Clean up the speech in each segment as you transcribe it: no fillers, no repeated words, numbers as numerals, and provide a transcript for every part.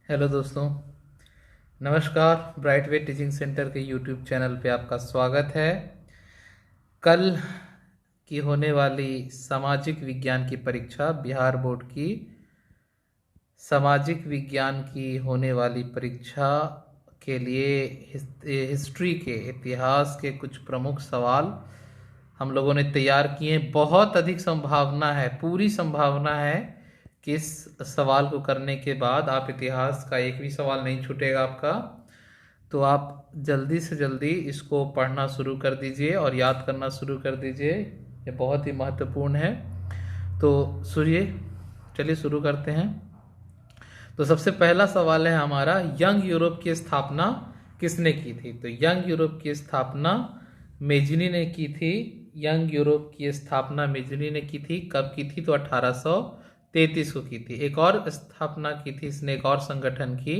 Hello दोस्तों, नमस्कार। Bright वे teaching centre के यूट्यूब चैनल पे आपका स्वागत है। कल की होने वाली सामाजिक विज्ञान की परीक्षा, बिहार बोर्ड की सामाजिक विज्ञान की होने वाली परीक्षा के लिए हिस्ट्री के इतिहास के कुछ प्रमुख सवाल हम लोगों ने तैयार किए। बहुत अधिक संभावना है, पूरी संभावना है कि इस सवाल को करने के बाद आप इतिहास का एक भी सवाल नहीं छूटेगा आपका। तो आप जल्दी से जल्दी इसको पढ़ना शुरू कर दीजिए और याद करना शुरू कर दीजिए, ये बहुत ही महत्वपूर्ण है। तो चलिए शुरू करते हैं। तो सबसे पहला सवाल है हमारा, यंग यूरोप की स्थापना किसने की थी? तो यंग यूरोप की स्थापना मेजनी ने की थी। यंग यूरोप की स्थापना मेजनी ने की थी। कब की थी? तो 1833 को की थी। एक और स्थापना की थी इसने, एक और संगठन की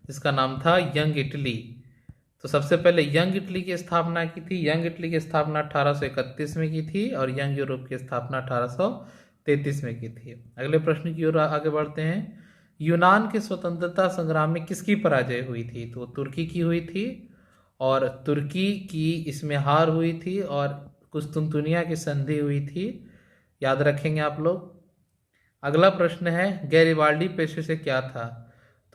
जिसका नाम था यंग इटली। तो सबसे पहले यंग इटली की स्थापना की थी। यंग इटली की स्थापना 1831 में की थी और यंग यूरोप की स्थापना 1833 में की थी। अगले प्रश्न की ओर आगे बढ़ते हैं। यूनान के स्वतंत्रता संग्राम में किसकी पराजय हुई थी? तो तुर्की की हुई थी और तुर्की की इसमें हार हुई थी और कुस्तुनतुनिया की संधि हुई थी। याद रखेंगे आप लोग। अगला प्रश्न है, गैरिबाल्डी पेशे से क्या था?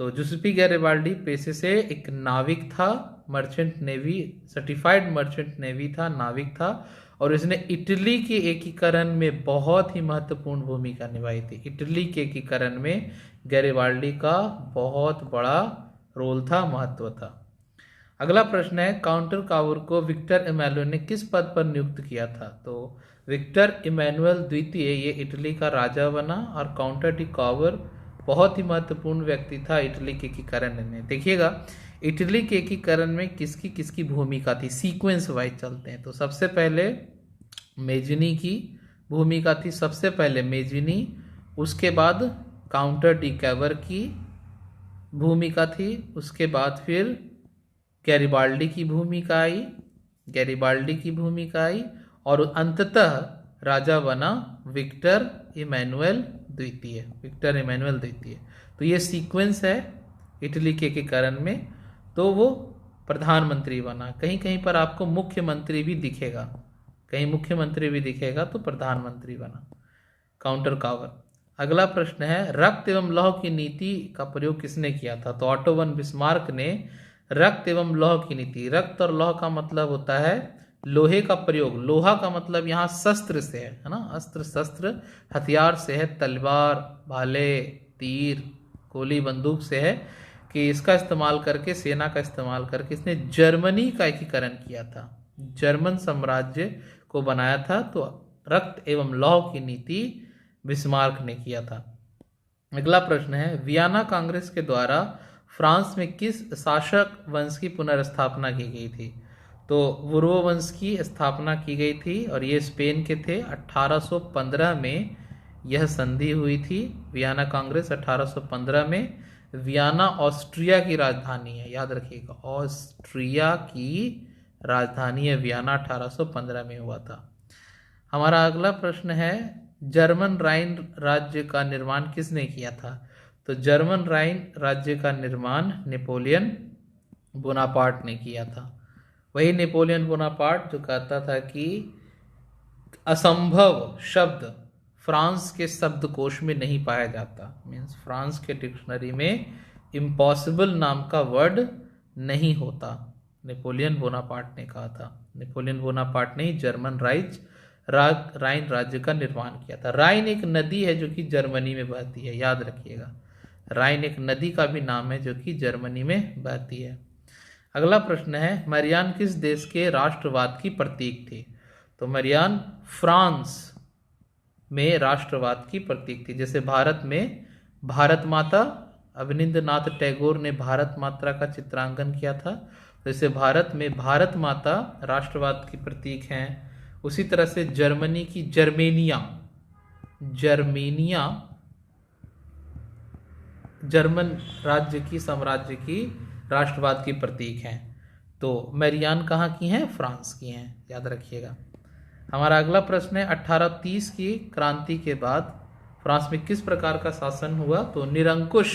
तो जुसेपी गैरिबाल्डी पेशे से एक नाविक था, merchant navy, certified merchant navy था, नाविक था। और इसने इटली के एकीकरण में बहुत ही महत्वपूर्ण भूमिका निभाई थी। इटली के एकीकरण में गैरिबाल्डी का बहुत बड़ा रोल था, महत्व था। अगला प्रश्न है, काउंटर कावर को विक्टर इमैनुअल ने किस पद पर नियुक्त किया था? तो विक्टर इमैनुअल द्वितीय ये इटली का राजा बना और काउंटर डी कावर बहुत ही महत्वपूर्ण व्यक्ति था इटली के एकीकरण में। देखिएगा, इटली के एकीकरण में किसकी किसकी भूमिका थी, सीक्वेंस वाइज चलते हैं। तो सबसे पहले मेजनी की भूमिका थी, सबसे पहले मेजनी, उसके बाद काउंटर डी कैवर की भूमिका थी, उसके बाद फिर गैरिबाल्डी की भूमिका आई, गैरिबाल्डी की भूमिका आई और अंततः राजा बना विक्टर इमैनुअल द्वितीय, विक्टर इमैनुअल द्वितीय। तो ये सीक्वेंस है इटली के एकीकरण में। तो वो प्रधानमंत्री बना। कहीं कहीं पर आपको मुख्यमंत्री भी दिखेगा, कहीं मुख्यमंत्री भी दिखेगा, तो प्रधानमंत्री बना काउंटर कावर। अगला प्रश्न है, रक्त एवं लौह की नीति का प्रयोग किसने किया था? तो ऑटो वन बिस्मार्क ने रक्त एवं लौह की नीति, रक्त और लौह का मतलब होता है लोहे का प्रयोग, लोहा का मतलब यहाँ शस्त्र से है ना, अस्त्र शस्त्र हथियार से है, तलवार, भाले, तीर, गोली, बंदूक से है, कि इसका इस्तेमाल करके, सेना का इस्तेमाल करके इसने जर्मनी का एकीकरण किया था, जर्मन साम्राज्य को बनाया था। तो रक्त एवं लौह की नीति बिस्मार्क ने किया था। अगला प्रश्न है, वियना कांग्रेस के द्वारा फ्रांस में किस शासक वंश की पुनर्स्थापना की गई थी? तो बुर्बो वंश की स्थापना की गई थी और ये स्पेन के थे। 1815 में यह संधि हुई थी, वियना कांग्रेस 1815 में। वियना ऑस्ट्रिया की राजधानी है, याद रखिएगा, ऑस्ट्रिया की राजधानी है वियना, 1815 में हुआ था। हमारा अगला प्रश्न है, जर्मन राइन राज्य का निर्माण किसने किया था? तो जर्मन राइन राज्य का निर्माण नेपोलियन बोनापार्ट ने किया था। वही नेपोलियन बोनापार्ट जो कहता था कि असंभव शब्द फ्रांस के शब्दकोश में नहीं पाया जाता, मीन्स फ्रांस के डिक्शनरी में इम्पॉसिबल नाम का वर्ड नहीं होता, नेपोलियन बोनापार्ट ने कहा था। नेपोलियन बोनापार्ट ने जर्मन राइन राज्य का निर्माण किया था। राइन एक नदी है जो कि जर्मनी में बहती है, याद रखिएगा, राइन एक नदी का भी नाम है जो कि जर्मनी में बहती है। अगला प्रश्न है, मरियान किस देश के राष्ट्रवाद की प्रतीक थी? तो मरियान फ्रांस में राष्ट्रवाद की प्रतीक थी। जैसे भारत में भारत माता, अवनींद्रनाथ टैगोर ने भारत माता का चित्रांकन किया था, जैसे भारत में भारत माता राष्ट्रवाद की प्रतीक हैं। उसी तरह से जर्मनी की जर्मेनिया, जर्मेनिया जर्मन राज्य की, साम्राज्य की राष्ट्रवाद की प्रतीक हैं। तो मैरियान कहाँ की हैं? फ्रांस की हैं, याद रखिएगा। हमारा अगला प्रश्न है, 1830 की क्रांति के बाद फ्रांस में किस प्रकार का शासन हुआ? तो निरंकुश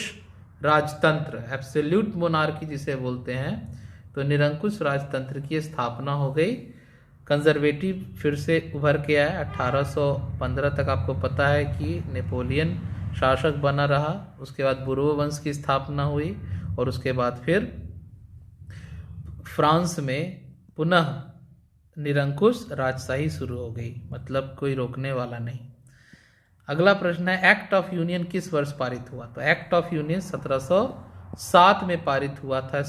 राजतंत्र, एब्सोल्यूट मोनार्की जिसे बोलते हैं, तो निरंकुश राजतंत्र की स्थापना हो गई। कंजर्वेटिव फिर से उभर के आया। 1815 तक आपको पता है कि नेपोलियन शासक बना रहा। उसके बाद बुर्बो वंश की स्थापना हुई और उसके बाद फिर फ्रांस में पुनः निरंकुश राजशाही शुरू हो गई, मतलब कोई रोकने वाला नहीं। अगला प्रश्न है, एक्ट ऑफ यूनियन किस वर्ष पारित हुआ? तो एक्ट ऑफ यूनियन 1707 में पारित हुआ था।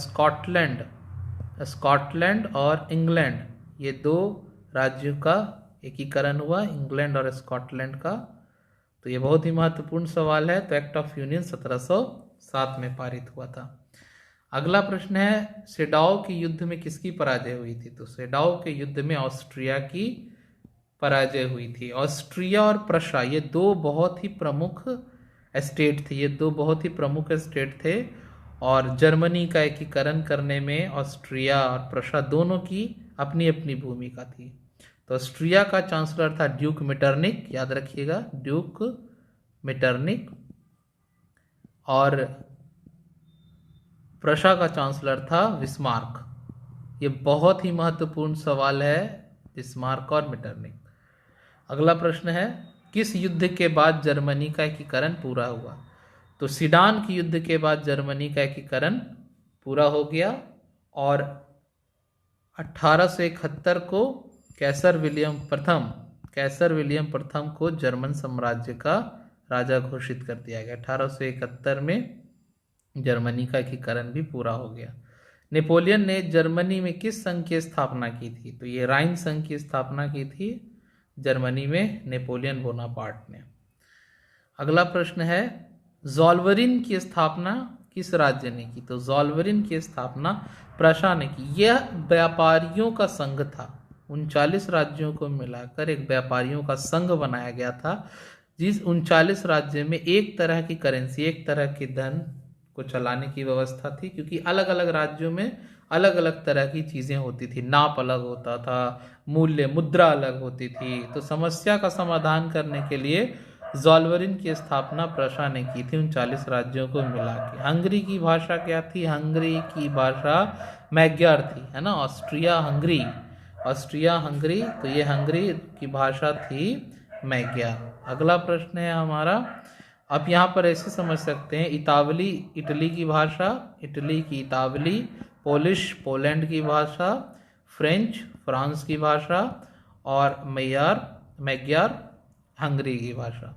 स्कॉटलैंड और इंग्लैंड, ये दो राज्यों का एकीकरण हुआ, इंग्लैंड और स्कॉटलैंड का। तो ये बहुत ही महत्वपूर्ण सवाल है। तो एक्ट ऑफ यूनियन 1707 में पारित हुआ था। अगला प्रश्न है, सेडाओ के युद्ध में किसकी पराजय हुई थी? तो सेडाओ के युद्ध में ऑस्ट्रिया की पराजय हुई थी। ऑस्ट्रिया और प्रशा ये दो बहुत ही प्रमुख स्टेट थे, ये दो बहुत ही प्रमुख स्टेट थे और जर्मनी का एकीकरण करने में ऑस्ट्रिया और प्रशा दोनों की अपनी अपनी भूमिका थी। तो ऑस्ट्रिया का चांसलर था ड्यूक मेटरनिक, याद रखिएगा, ड्यूक मेटरनिक, और प्रशा का चांसलर था बिस्मार्क। ये बहुत ही महत्वपूर्ण सवाल है, बिस्मार्क और मेटरनिक। अगला प्रश्न है, किस युद्ध के बाद जर्मनी का एकीकरण पूरा हुआ? तो सीडान के युद्ध के बाद जर्मनी का एकीकरण पूरा हो गया और 1871 को कैसर विलियम प्रथम को जर्मन साम्राज्य का राजा घोषित कर दिया गया। 1871 में जर्मनी का एकीकरण भी पूरा हो गया। नेपोलियन ने जर्मनी में किस संघ की स्थापना की थी? तो ये राइन संघ की स्थापना की थी जर्मनी में नेपोलियन बोनापार्ट ने। अगला प्रश्न है, ज़ोल्वरिन की स्थापना किस राज्य ने की? तो ज़ोल्वरिन की स्थापना प्रशा ने की। यह व्यापारियों का संघ था, 39 राज्यों को मिलाकर एक व्यापारियों का संघ बनाया गया था, जिस 39 राज्य में एक तरह की करेंसी, एक तरह की धन को चलाने की व्यवस्था थी, क्योंकि अलग अलग राज्यों में अलग अलग तरह की चीज़ें होती थी, नाप अलग होता था, मूल्य मुद्रा अलग होती थी। तो समस्या का समाधान करने के लिए ज़ोल्वरिन की स्थापना प्रशा ने की थी 39 राज्यों को मिला के। हंगरी की भाषा क्या थी? हंगरी की भाषा मैग्यार थी, है ना, ऑस्ट्रिया हंगरी, तो ये हंगरी की भाषा थी मैग्यार। अगला प्रश्न है हमारा, आप यहाँ पर ऐसे समझ सकते हैं, इतावली इटली की भाषा, इटली की इतावली, पोलिश पोलैंड की भाषा, फ्रेंच फ्रांस की भाषा और मैग्यार हंगरी की भाषा।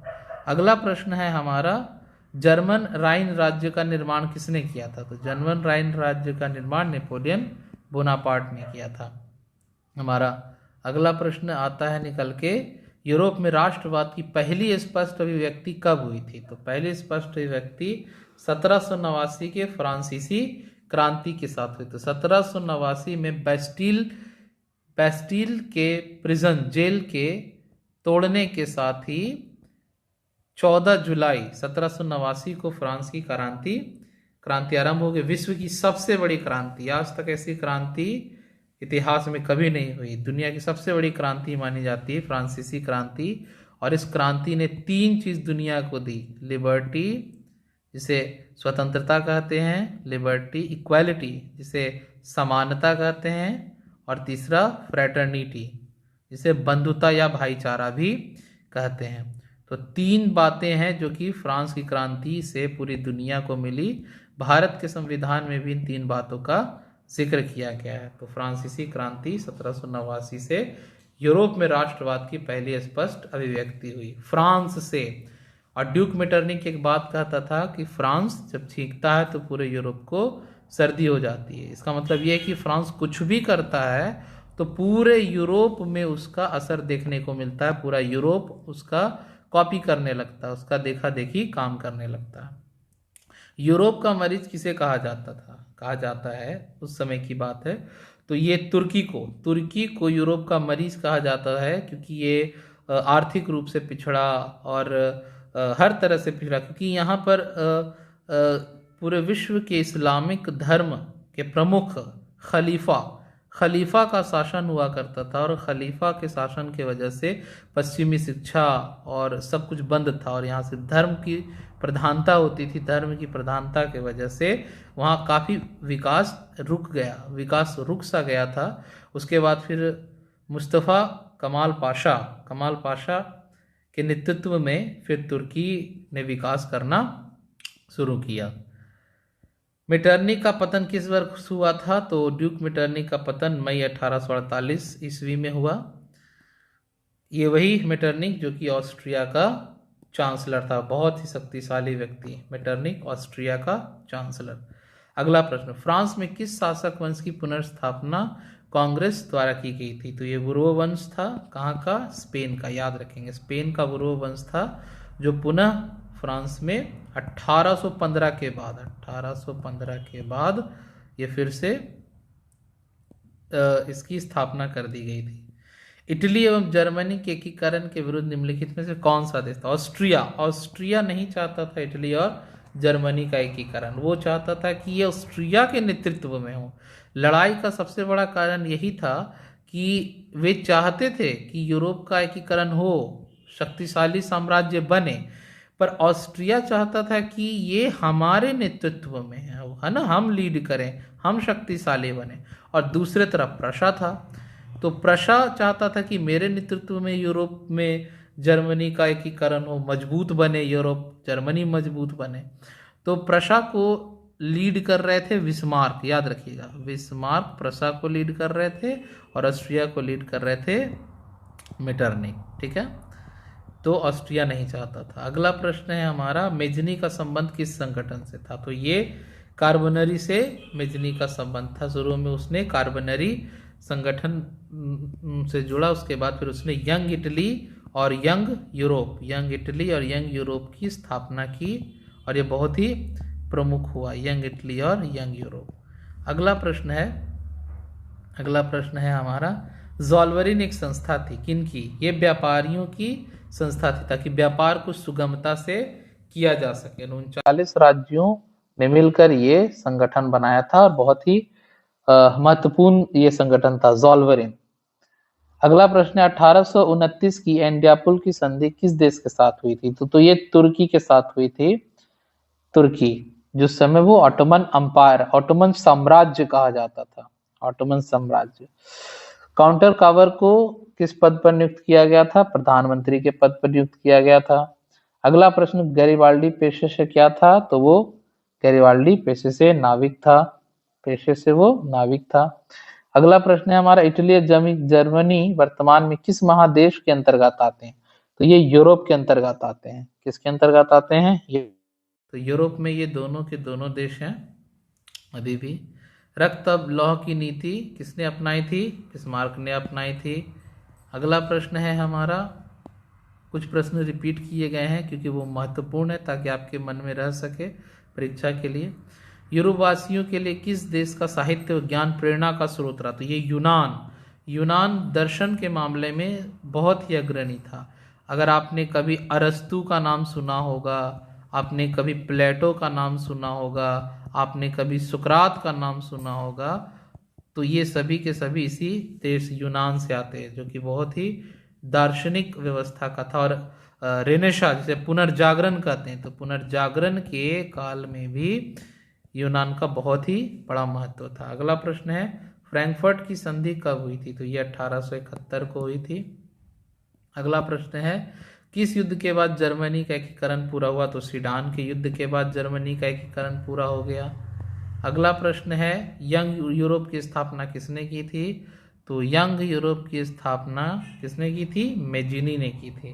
अगला प्रश्न है हमारा, जर्मन राइन राज्य का निर्माण किसने किया था? तो जर्मन राइन राज्य का निर्माण नेपोलियन बोनापार्ट ने किया था। हमारा अगला प्रश्न आता है निकल के, यूरोप में राष्ट्रवाद की पहली स्पष्ट अभिव्यक्ति कब हुई थी? तो पहली स्पष्ट अभिव्यक्ति 1789 के फ्रांसीसी क्रांति के साथ हुई। तो 1789 में बैस्टिल के प्रिजन जेल के तोड़ने के साथ ही 14 जुलाई 1789 को फ्रांस की क्रांति आरंभ हो गई। विश्व की सबसे बड़ी क्रांति, आज तक ऐसी क्रांति इतिहास में कभी नहीं हुई। दुनिया की सबसे बड़ी क्रांति मानी जाती है फ्रांसीसी क्रांति, और इस क्रांति ने 3 चीज दुनिया को दी, लिबर्टी जिसे स्वतंत्रता कहते हैं, लिबर्टी, इक्वालिटी जिसे समानता कहते हैं, और तीसरा फ्रेटर्निटी जिसे बंधुता या भाईचारा भी कहते हैं। तो 3 बातें हैं जो कि फ्रांस की क्रांति से पूरी दुनिया को मिली। भारत के संविधान में भी इन 3 बातों का जिक्र किया गया है। तो फ्रांसीसी क्रांति 1789 से यूरोप में राष्ट्रवाद की पहली स्पष्ट अभिव्यक्ति हुई फ्रांस से। और ड्यूक मेटरनिक एक बात कहता था कि फ्रांस जब छींकता है तो पूरे यूरोप को सर्दी हो जाती है। इसका मतलब यह है कि फ्रांस कुछ भी करता है तो पूरे यूरोप में उसका असर देखने को मिलता है, पूरा यूरोप उसका कॉपी करने लगता है, उसका देखा देखी काम करने लगता है। यूरोप का मरीज किसे कहा जाता है उस समय की बात है, तो ये तुर्की को यूरोप का मरीज कहा जाता है, क्योंकि ये आर्थिक रूप से पिछड़ा और हर तरह से पिछड़ा, क्योंकि यहाँ पर पूरे विश्व के इस्लामिक धर्म के प्रमुख खलीफा का शासन हुआ करता था और खलीफा के शासन के वजह से पश्चिमी शिक्षा और सब कुछ बंद था और यहाँ से धर्म की प्रधानता होती थी। धर्म की प्रधानता के वजह से वहाँ काफ़ी विकास रुक सा गया था। उसके बाद फिर मुस्तफ़ा कमाल पाशा के नेतृत्व में फिर तुर्की ने विकास करना शुरू किया। मेटरनिख का पतन किस वर्ष हुआ था? तो ड्यूक मेटरनिख का पतन मई 1848 ईस्वी में हुआ। ये वही मेटरनिख जो कि ऑस्ट्रिया का चांसलर था, बहुत ही शक्तिशाली व्यक्ति मेटरनिख, ऑस्ट्रिया का चांसलर। अगला प्रश्न, फ्रांस में किस शासक वंश की पुनर्स्थापना कांग्रेस द्वारा की गई थी? तो ये बुर्बो वंश था। कहाँ का? स्पेन का। याद रखेंगे, स्पेन का बुर्बो वंश था जो पुनः फ्रांस में 1815 के बाद ये फिर से इसकी स्थापना कर दी गई थी। इटली एवं जर्मनी के एकीकरण के विरुद्ध निम्नलिखित में से कौन सा देश था? ऑस्ट्रिया नहीं चाहता था इटली और जर्मनी का एकीकरण। वो चाहता था कि ये ऑस्ट्रिया के नेतृत्व में हो। लड़ाई का सबसे बड़ा कारण यही था कि वे चाहते थे कि यूरोप का एकीकरण हो, शक्तिशाली साम्राज्य बने, पर ऑस्ट्रिया चाहता था कि ये हमारे नेतृत्व में है ना, हम लीड करें, हम शक्तिशाली बने। और दूसरे तरफ प्रशा था, तो प्रशा चाहता था कि मेरे नेतृत्व में यूरोप में जर्मनी का एकीकरण हो, मजबूत बने यूरोप, जर्मनी मजबूत बने। तो प्रशा को लीड कर रहे थे बिस्मार्क, याद रखिएगा, बिस्मार्क प्रशा को लीड कर रहे थे और ऑस्ट्रिया को लीड कर रहे थे मेटरनिख। ठीक है, तो ऑस्ट्रिया नहीं चाहता था। अगला प्रश्न है हमारा, मेजनी का संबंध किस संगठन से था? तो ये कार्बनरी से मेजनी का संबंध था। शुरू में उसने कार्बनरी संगठन से जुड़ा, उसके बाद फिर उसने यंग इटली और यंग यूरोप की स्थापना की और ये बहुत ही प्रमुख हुआ, यंग इटली और यंग यूरोप। अगला प्रश्न है हमारा, ज़ोल्वरिन एक संस्था थी, किनकी? ये व्यापारियों की संस्था थी ताकि व्यापार को सुगमता से किया जा सके। 39 राज्यों ने मिलकर ये संगठन बनाया था और बहुत ही महत्वपूर्ण ये संगठन था ज़ोल्वरिन। अगला प्रश्न है, 1829 की एंडियापुल की संधि किस देश के साथ हुई थी? तो ये तुर्की के साथ हुई थी। तुर्की, जिस समय वो ऑटोमन साम्राज्य कहा जाता था, ऑटोमन साम्राज्य। काउंटर कावर को किस पद पर नियुक्त किया गया था? प्रधानमंत्री के पद पर नियुक्त किया गया था। अगला प्रश्न, गैरिबाल्डी पेशे से क्या था? तो वो गैरिबाल्डी पेशे से वो नाविक था। अगला प्रश्न है हमारा, इटली और जर्मनी वर्तमान में किस महादेश के अंतर्गत आते हैं? तो ये यूरोप के अंतर्गत आते हैं। किसके अंतर्गत आते हैं? ये तो यूरोप में ये दोनों के दोनों देश हैं अभी भी। रक्त अब लौह की नीति किसने अपनाई थी? बिस्मार्क ने अपनाई थी। अगला प्रश्न है हमारा, कुछ प्रश्न रिपीट किए गए हैं क्योंकि वो महत्वपूर्ण है ताकि आपके मन में रह सके परीक्षा के लिए। यूरोपवासियों के लिए किस देश का साहित्य विज्ञान प्रेरणा का स्रोत रहा? तो ये यूनान दर्शन के मामले में बहुत ही अग्रणी था। अगर आपने कभी अरस्तु का नाम सुना होगा, आपने कभी प्लेटो का नाम सुना होगा, आपने कभी सुकरात का नाम सुना होगा, तो ये सभी के सभी इसी देश यूनान से आते हैं, जो कि बहुत ही दार्शनिक व्यवस्था का था। और रेनेसां जिसे पुनर्जागरण कहते हैं, तो पुनर्जागरण के काल में भी यूनान का बहुत ही बड़ा महत्व था। अगला प्रश्न है, फ्रैंकफर्ट की संधि कब हुई थी? तो ये 1871 को हुई थी। अगला प्रश्न है, किस युद्ध के बाद जर्मनी का एकीकरण पूरा हुआ? तो सीडान के युद्ध के बाद जर्मनी का एकीकरण पूरा हो गया। अगला प्रश्न है, यंग यूरोप की स्थापना किसने की थी? तो यंग यूरोप की स्थापना किसने की थी? मेजिनी ने की थी।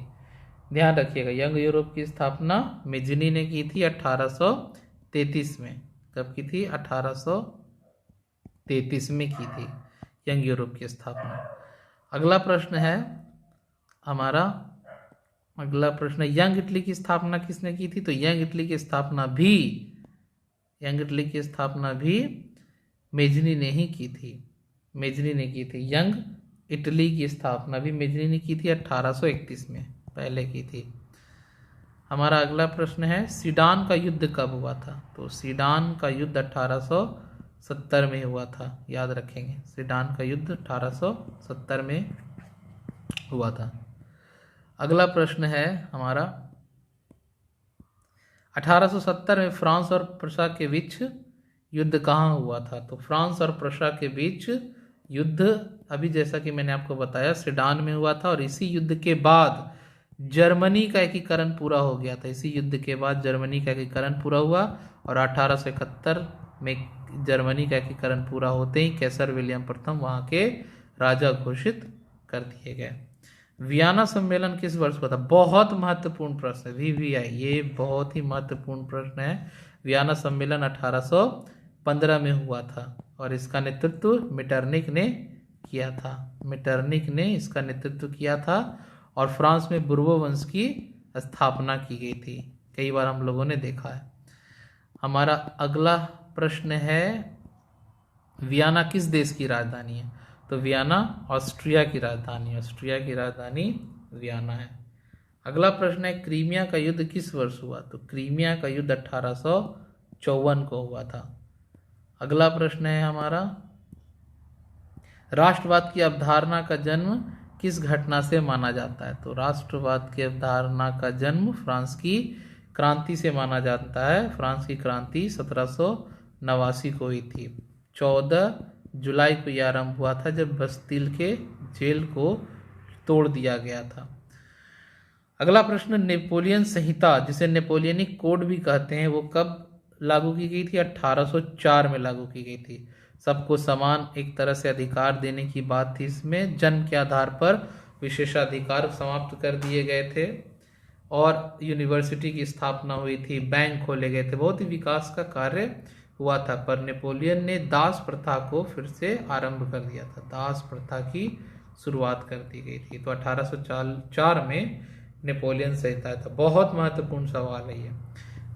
ध्यान रखिएगा, यंग यूरोप की स्थापना मेजिनी ने की थी 1833 में। कब की थी? 1833 में की थी यंग यूरोप की स्थापना। अगला प्रश्न है हमारा, यंग इटली की स्थापना किसने की थी? तो यंग इटली की स्थापना भी मेजनी ने ही की थी। यंग इटली की स्थापना भी मेजनी ने की थी 1831 में, पहले की थी। हमारा अगला प्रश्न है, सीडान का युद्ध कब हुआ था? तो सीडान का युद्ध 1800 1870 में हुआ था, याद रखेंगे। सेडान का युद्ध 1870 में हुआ था। अगला प्रश्न है हमारा, 1870 में फ्रांस और प्रशा के बीच युद्ध कहाँ हुआ था? तो फ्रांस और प्रशा के बीच युद्ध अभी जैसा कि मैंने आपको बताया सेडान में हुआ था, और इसी युद्ध के बाद जर्मनी का एकीकरण पूरा हो गया था। इसी युद्ध के बाद जर्मनी का एकीकरण पूरा हुआ, और 1871 में जर्मनी का एकीकरण पूरा होते ही कैसर विलियम प्रथम वहाँ के राजा घोषित कर दिए गए। वियना सम्मेलन किस वर्ष हुआ था? बहुत महत्वपूर्ण प्रश्न है, VVI, ये बहुत ही महत्वपूर्ण प्रश्न है। वियना सम्मेलन 1815 में हुआ था, और इसका नेतृत्व मेटरनिक ने किया था। मेटरनिक ने इसका नेतृत्व किया था, और फ्रांस में बुर्बो वंश की स्थापना की गई थी। कई बार हम लोगों ने देखा है। हमारा अगला प्रश्न है, वियना किस देश की राजधानी है? तो वियना ऑस्ट्रिया की राजधानी, ऑस्ट्रिया की राजधानी वियना है। अगला प्रश्न है, क्रीमिया का युद्ध किस वर्ष हुआ? तो क्रीमिया का युद्ध 1854 को हुआ था। अगला प्रश्न है हमारा, राष्ट्रवाद की अवधारणा का जन्म किस घटना से माना जाता है? तो राष्ट्रवाद की अवधारणा का जन्म फ्रांस की क्रांति से माना जाता है। फ्रांस की क्रांति 1789 को हुई थी। 14 जुलाई को यह आरंभ हुआ था, जब बस्तिल के जेल को तोड़ दिया गया था। अगला प्रश्न, नेपोलियन संहिता जिसे नेपोलियनिक कोड भी कहते हैं, वो कब लागू की गई थी? 1804 में लागू की गई थी। सबको समान एक तरह से अधिकार देने की बात थी इसमें। जन्म के आधार पर विशेषाधिकार समाप्त कर दिए गए थे, और यूनिवर्सिटी की स्थापना हुई थी, बैंक खोले गए थे, बहुत ही विकास का कार्य हुआ था। पर नेपोलियन ने दास प्रथा को फिर से आरंभ कर दिया था, दास प्रथा की शुरुआत कर दी गई थी। तो 1804 में नेपोलियन संहिता था। बहुत महत्वपूर्ण सवाल है ये।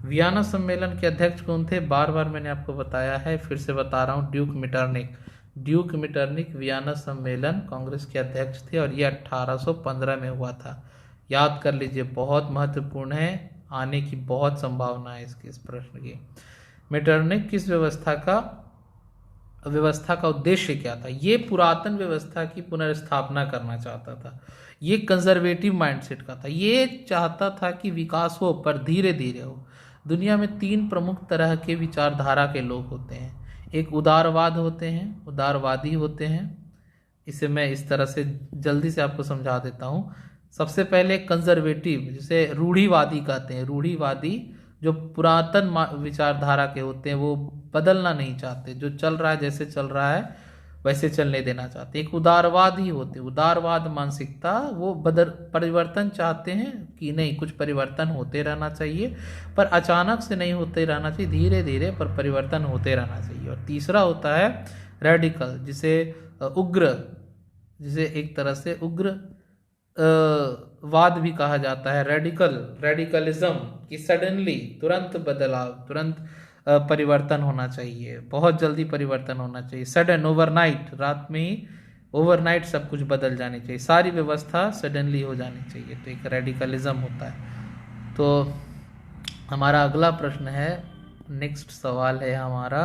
वियना सम्मेलन के अध्यक्ष कौन थे? बार बार मैंने आपको बताया है, फिर से बता रहा हूँ, Duke Metternich. Duke Metternich Vienna सम्मेलन कांग्रेस के अध्यक्ष थे, और ये 1815 में हुआ था। याद कर लीजिए, बहुत महत्वपूर्ण है, आने की बहुत संभावना है इस प्रश्न की। मेटरनिक किस व्यवस्था का उद्देश्य क्या था? ये पुरातन व्यवस्था की पुनर्स्थापना करना चाहता था। ये कंजर्वेटिव माइंडसेट का था। ये चाहता था कि विकास हो, पर धीरे धीरे हो। दुनिया में 3 प्रमुख तरह के विचारधारा के लोग होते हैं। एक उदारवाद होते हैं, उदारवादी होते हैं। इसे मैं इस तरह से जल्दी से आपको समझा देता हूँ। सबसे पहले कंजर्वेटिव, जिसे रूढ़िवादी कहते हैं। रूढ़िवादी जो पुरातन विचारधारा के होते हैं, वो बदलना नहीं चाहते, जो चल रहा है जैसे चल रहा है वैसे चलने देना चाहते हैं। एक उदारवादी होते, उदारवाद मानसिकता, वो परिवर्तन चाहते हैं कि नहीं, कुछ परिवर्तन होते रहना चाहिए, पर अचानक से नहीं होते रहना चाहिए, धीरे धीरे पर परिवर्तन होते रहना चाहिए। और तीसरा होता है रेडिकल, जिसे उग्र, जिसे एक तरह से उग्र वाद भी कहा जाता है। रेडिकलिज्म कि सडनली, तुरंत बदलाव, तुरंत परिवर्तन होना चाहिए, बहुत जल्दी परिवर्तन होना चाहिए। सडन, ओवरनाइट, रात में ही ओवरनाइट सब कुछ बदल जानी चाहिए, सारी व्यवस्था सडनली हो जानी चाहिए, तो एक रेडिकलिज्म होता है। तो हमारा अगला प्रश्न है, नेक्स्ट सवाल है हमारा,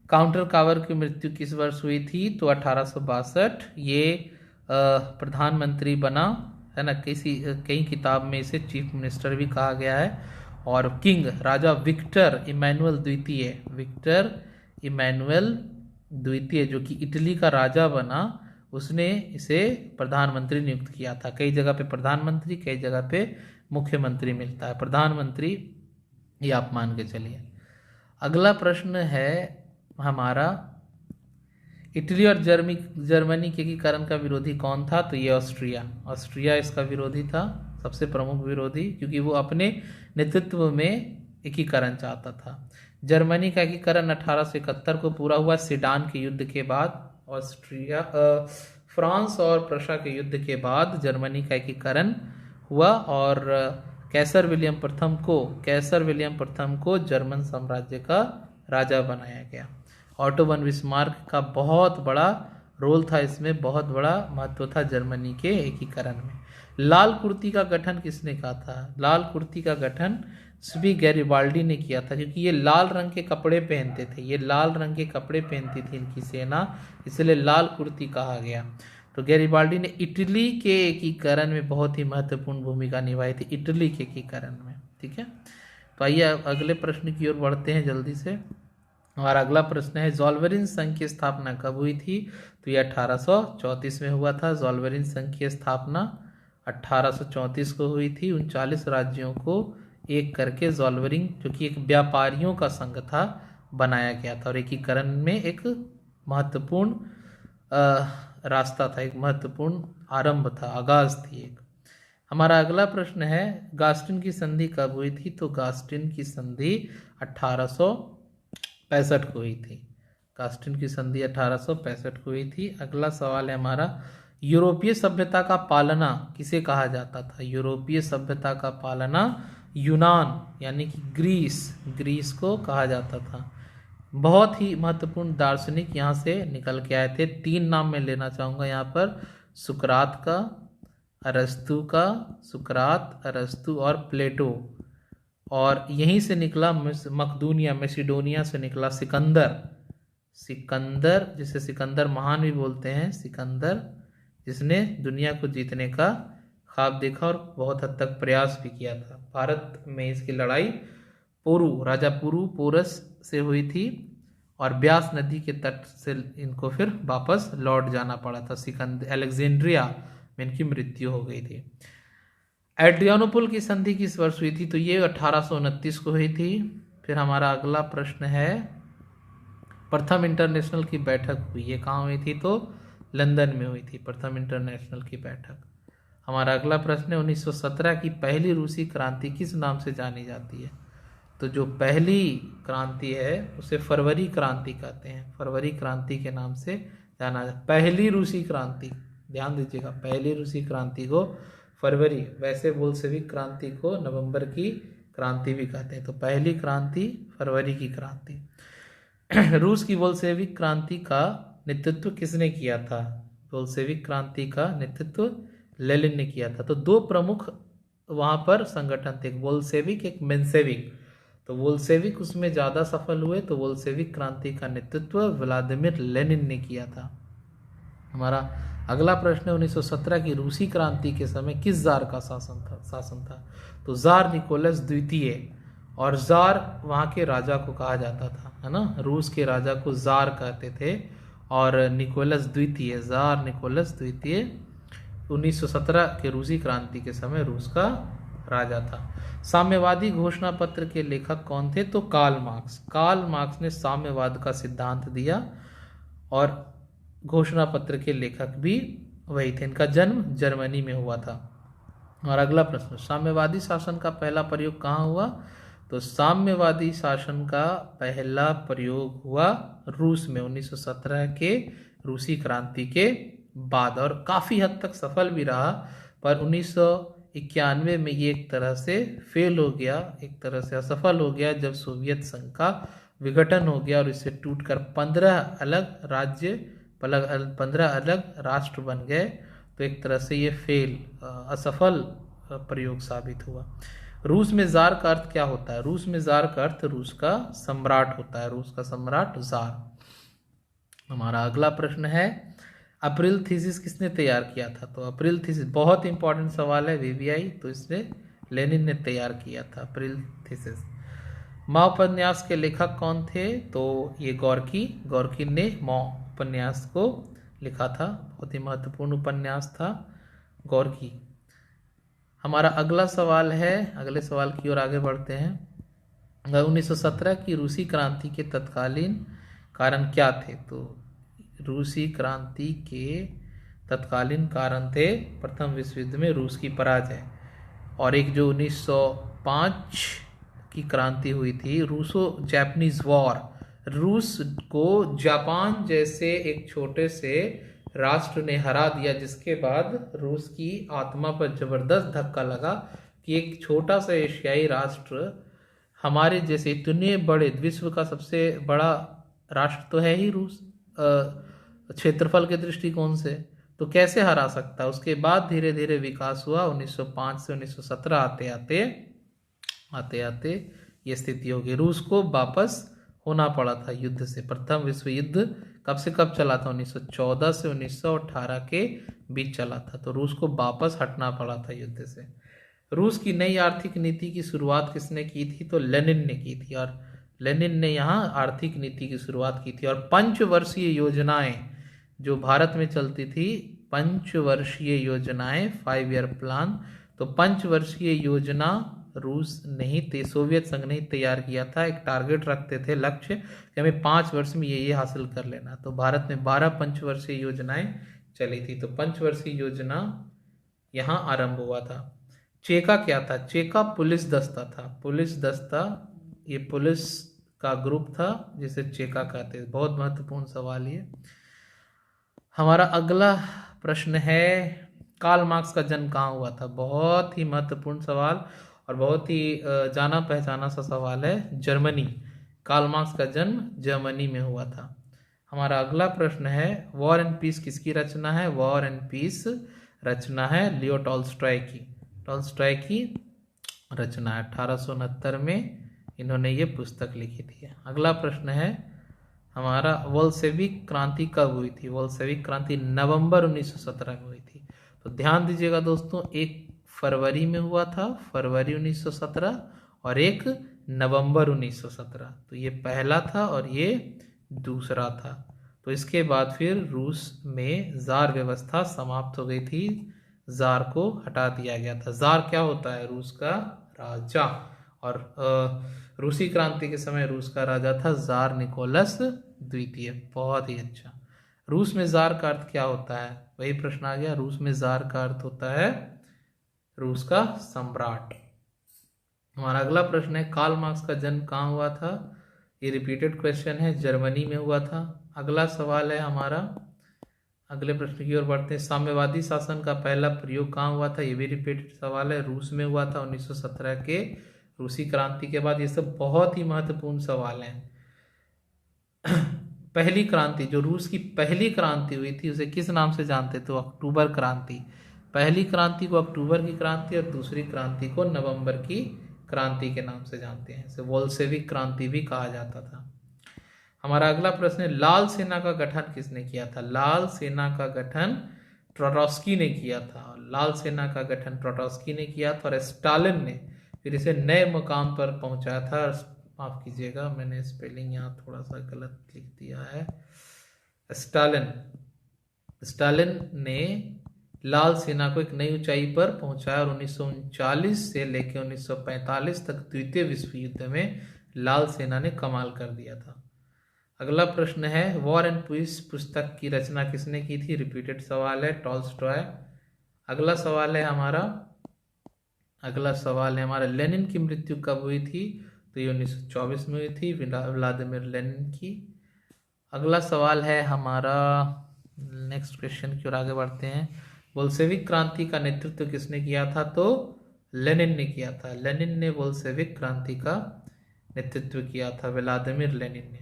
काउंटर कावर की मृत्यु किस वर्ष हुई थी? तो 1862। ये प्रधानमंत्री बना है ना, कई किताब में इसे चीफ मिनिस्टर भी कहा गया है। और किंग, राजा विक्टर इमैनुअल द्वितीय जो कि इटली का राजा बना, उसने इसे प्रधानमंत्री नियुक्त किया था। कई जगह पे प्रधानमंत्री, कई जगह पे मुख्यमंत्री मिलता है, प्रधानमंत्री ये आप मान के चलिए। अगला प्रश्न है हमारा, इटली और जर्मनी के एकीकरण का विरोधी कौन था? तो ये ऑस्ट्रिया इसका विरोधी था, सबसे प्रमुख विरोधी, क्योंकि वो अपने नेतृत्व में एकीकरण चाहता था। जर्मनी का एकीकरण 1871 को पूरा हुआ, सेडान के युद्ध के बाद। फ्रांस और प्रशा के युद्ध के बाद जर्मनी का एकीकरण हुआ, और कैसर विलियम प्रथम को जर्मन साम्राज्य का राजा बनाया गया। ऑटो वन बिस्मार्क का बहुत बड़ा रोल था इसमें, बहुत बड़ा महत्व था जर्मनी के एकीकरण में। लाल कुर्ती का गठन किसने कहा था? लाल कुर्ती का गठन भी गैरिबाल्डी ने किया था, क्योंकि ये लाल रंग के कपड़े पहनते थे, ये लाल रंग के कपड़े पहनती थी इनकी सेना, इसलिए लाल कुर्ती कहा गया। तो गैरिबाल्डी ने इटली के एकीकरण में बहुत ही महत्वपूर्ण भूमिका निभाई थी, इटली के एकीकरण में। ठीक है, तो आइए अगले प्रश्न की ओर बढ़ते हैं जल्दी से। हमारा अगला प्रश्न है ज़ोल्वेरिन संघ की स्थापना कब हुई थी? तो ये 1834 में हुआ था। ज़ोल्वेरिन संघ की स्थापना 1834 को हुई थी। 39 राज्यों को एक करके ज़ोल्वेरिन, जो कि एक व्यापारियों का संघ था, बनाया गया था और एकीकरण में एक महत्वपूर्ण रास्ता था, एक महत्वपूर्ण आरंभ था, आगाज थी एक। हमारा अगला प्रश्न है गास्टिन की संधि कब हुई थी? तो गास्टिन की संधि 1865 को हुई थी। गास्टिन की संधि 1865 को हुई थी। अगला सवाल है हमारा, यूरोपीय सभ्यता का पालना किसे कहा जाता था? यूरोपीय सभ्यता का पालना यूनान यानी कि ग्रीस को कहा जाता था। बहुत ही महत्वपूर्ण दार्शनिक यहाँ से निकल के आए थे। 3 नाम मैं लेना चाहूँगा यहाँ पर, सुकरात का, अरस्तु और प्लेटो। और यहीं से निकला मैसिडोनिया से निकला सिकंदर, जिसे सिकंदर महान भी बोलते हैं, सिकंदर, जिसने दुनिया को जीतने का ख्वाब देखा और बहुत हद तक प्रयास भी किया था। भारत में इसकी लड़ाई राजा पोरस से हुई थी और ब्यास नदी के तट से इनको फिर वापस लौट जाना पड़ा था। अलेक्जेंड्रिया में इनकी मृत्यु हो गई थी। एड्रियानोपुल की संधि किस वर्ष हुई थी? तो ये 1829 को हुई थी। फिर हमारा अगला प्रश्न है, प्रथम इंटरनेशनल की बैठक हुई, ये कहाँ हुई थी? तो लंदन में हुई थी प्रथम इंटरनेशनल की बैठक। हमारा अगला प्रश्न है 1917 की पहली रूसी क्रांति किस नाम से जानी जाती है? तो जो पहली क्रांति है उसे फरवरी क्रांति कहते हैं, फरवरी क्रांति के नाम से जाना जाता। पहली रूसी क्रांति, ध्यान दीजिएगा, पहली रूसी क्रांति को फरवरी, वैसे बोल्शेविक क्रांति को नवंबर की क्रांति भी कहते हैं। तो पहली क्रांति फरवरी की क्रांति। रूस की बोल्शेविक क्रांति का नेतृत्व किसने किया था? बोल्शेविक क्रांति का नेतृत्व लेनिन ने किया था। तो 2 प्रमुख वहाँ पर संगठन थे, एक बोल्शेविक एक मेंशेविक। तो बोल्शेविक उसमें ज़्यादा सफल हुए, तो बोल्शेविक क्रांति का नेतृत्व व्लादिमीर लेनिन ने किया था। हमारा अगला प्रश्न है 1917 की रूसी क्रांति के समय किस जार का शासन था? तो जार निकोलस द्वितीय, और जार वहाँ के राजा को कहा जाता था, है ना, रूस के राजा को जार कहते थे। और निकोलस द्वितीय, जार निकोलस द्वितीय 1917 के रूसी क्रांति के समय रूस का राजा था। साम्यवादी घोषणा पत्र के लेखक कौन थे? तो कार्ल मार्क्स ने साम्यवाद का सिद्धांत दिया और घोषणा पत्र के लेखक भी वही थे। इनका जन्म जर्मनी में हुआ था। और अगला प्रश्न, साम्यवादी शासन का पहला प्रयोग कहाँ हुआ? तो साम्यवादी शासन का पहला प्रयोग हुआ रूस में 1917 के रूसी क्रांति के बाद, और काफ़ी हद तक सफल भी रहा। पर 1991 में ये एक तरह से फेल हो गया, एक तरह से असफल हो गया, जब सोवियत संघ का विघटन हो गया और इससे टूटकर 15 अलग राष्ट्र बन गए। तो एक तरह से ये असफल प्रयोग साबित हुआ। रूस में जार का अर्थ क्या होता है? रूस में जार का अर्थ रूस का सम्राट होता है, रूस का सम्राट जार। हमारा अगला प्रश्न है, अप्रैल थीसिस किसने तैयार किया था? तो अप्रैल थीसिस बहुत इंपॉर्टेंट सवाल है, वीवीआई, तो इसने लेनिन ने तैयार किया था अप्रैल थीसिस। माँ उपन्यास के लेखक कौन थे? तो ये गोर्की ने माँ उपन्यास को लिखा था, बहुत ही महत्वपूर्ण उपन्यास था गोर्की। हमारा अगला सवाल है, अगले सवाल की ओर आगे बढ़ते हैं। 1917 की रूसी क्रांति के तत्कालीन कारण क्या थे? तो रूसी क्रांति के तत्कालीन कारण थे प्रथम विश्व युद्ध में रूस की पराजय, और एक जो 1905 की क्रांति हुई थी, रूसो जापानीज वॉर। रूस को जापान जैसे एक छोटे से राष्ट्र ने हरा दिया, जिसके बाद रूस की आत्मा पर जबरदस्त धक्का लगा कि एक छोटा सा एशियाई राष्ट्र हमारे जैसे इतने बड़े, विश्व का सबसे बड़ा राष्ट्र तो है ही रूस क्षेत्रफल के दृष्टिकोण से, तो कैसे हरा सकता। उसके बाद धीरे धीरे विकास हुआ। 1905 से 1917 आते आते आते आते ये स्थिति हो गई। रूस को वापस होना पड़ा था युद्ध से। प्रथम विश्व युद्ध कब से कब चला था? 1914 से 1918 के बीच चला था। तो रूस को वापस हटना पड़ा था युद्ध से। रूस की नई आर्थिक नीति की शुरुआत किसने की थी? तो लेनिन ने की थी। और लेनिन ने यहाँ आर्थिक नीति की शुरुआत की थी। और पंचवर्षीय योजनाएं जो भारत में चलती थी, पंचवर्षीय योजनाएं, 5 ईयर प्लान, तो पंचवर्षीय योजना रूस नहीं, सोवियत संघ ने तैयार किया था। एक टारगेट रखते थे, लक्ष्य, कि हमें 5 वर्ष में ये हासिल कर लेना। तो भारत में 12 पंचवर्षीय योजनाएं चली थी। तो पंचवर्षीय योजना यहाँ आरंभ हुआ था। चेका क्या था? चेका पुलिस दस्ता था। पुलिस दस्ता, ये पुलिस का ग्रुप था जिसे चेका कहते हैं। बहुत महत्वपूर्ण सवाल ये। हमारा अगला प्रश्न है, कार्ल मार्क्स का जन्म कहाँ हुआ था? बहुत ही महत्वपूर्ण सवाल और बहुत ही जाना पहचाना सा सवाल है। जर्मनी। कार्ल मार्क्स का जन्म जर्मनी में हुआ था। हमारा अगला प्रश्न है, वॉर एंड पीस किसकी रचना है? वॉर एंड पीस रचना है लियो टॉल्स्टॉय की। टॉल्स्टॉय की रचना है। 1869 में इन्होंने ये पुस्तक लिखी थी। अगला प्रश्न है हमारा, बोल्शेविक क्रांति कब हुई थी? बोल्शेविक क्रांति नवंबर 1917 में हुई थी। तो ध्यान दीजिएगा दोस्तों, एक फरवरी में हुआ था, फरवरी 1917, और एक नवंबर 1917। तो ये पहला था और ये दूसरा था। तो इसके बाद फिर रूस में जार व्यवस्था समाप्त हो गई थी। जार को हटा दिया गया था। जार क्या होता है? रूस का राजा। और रूसी क्रांति के समय रूस का राजा था जार निकोलस द्वितीय। बहुत ही अच्छा। रूस में जार का अर्थ क्या होता है? वही प्रश्न आ गया। रूस में जार का अर्थ होता है रूस का सम्राट। हमारा अगला प्रश्न है, कार्ल मार्क्स का जन्म कहाँ हुआ था? ये रिपीटेड क्वेश्चन है, जर्मनी में हुआ था। अगला सवाल है हमारा, अगले प्रश्न की ओर बढ़ते हैं, साम्यवादी शासन का पहला प्रयोग कहाँ हुआ था? ये भी रिपीटेड सवाल है, रूस में हुआ था 1917 के रूसी क्रांति के बाद। ये सब बहुत ही महत्वपूर्ण सवाल हैं। पहली क्रांति, जो रूस की पहली क्रांति हुई थी, उसे किस नाम से जानते थे? अक्टूबर क्रांति। पहली क्रांति को अक्टूबर की क्रांति और दूसरी क्रांति को नवंबर की क्रांति के नाम से जानते हैं। इसे बोल्शेविक क्रांति भी कहा जाता था। हमारा अगला प्रश्न है, लाल सेना का गठन किसने किया था? लाल सेना का गठन ट्रोट्स्की ने किया था। लाल सेना का गठन ट्रोट्स्की ने किया था और स्टालिन ने फिर इसे नए मुकाम पर पहुंचाया था। माफ कीजिएगा, मैंने स्पेलिंग यहाँ थोड़ा सा गलत लिख दिया है। स्टालिन ने लाल सेना को एक नई ऊंचाई पर पहुंचाया और 1939 से लेकर 1945 तक द्वितीय विश्व युद्ध में लाल सेना ने कमाल कर दिया था। अगला प्रश्न है, वॉर एंड पीस पुस्तक की रचना किसने की थी? रिपीटेड सवाल है, टॉल्स्टॉय। अगला सवाल है हमारा लेनिन की मृत्यु कब हुई थी? तो ये 1924 में हुई थी, व्लादिमीर लेनिन की। अगला सवाल है हमारा, नेक्स्ट क्वेश्चन की ओर आगे बढ़ते हैं, बोल्शेविक क्रांति का नेतृत्व किसने किया था? तो लेनिन ने किया था। लेनिन ने बोल्शेविक क्रांति का नेतृत्व किया था, व्लादिमीर लेनिन ने।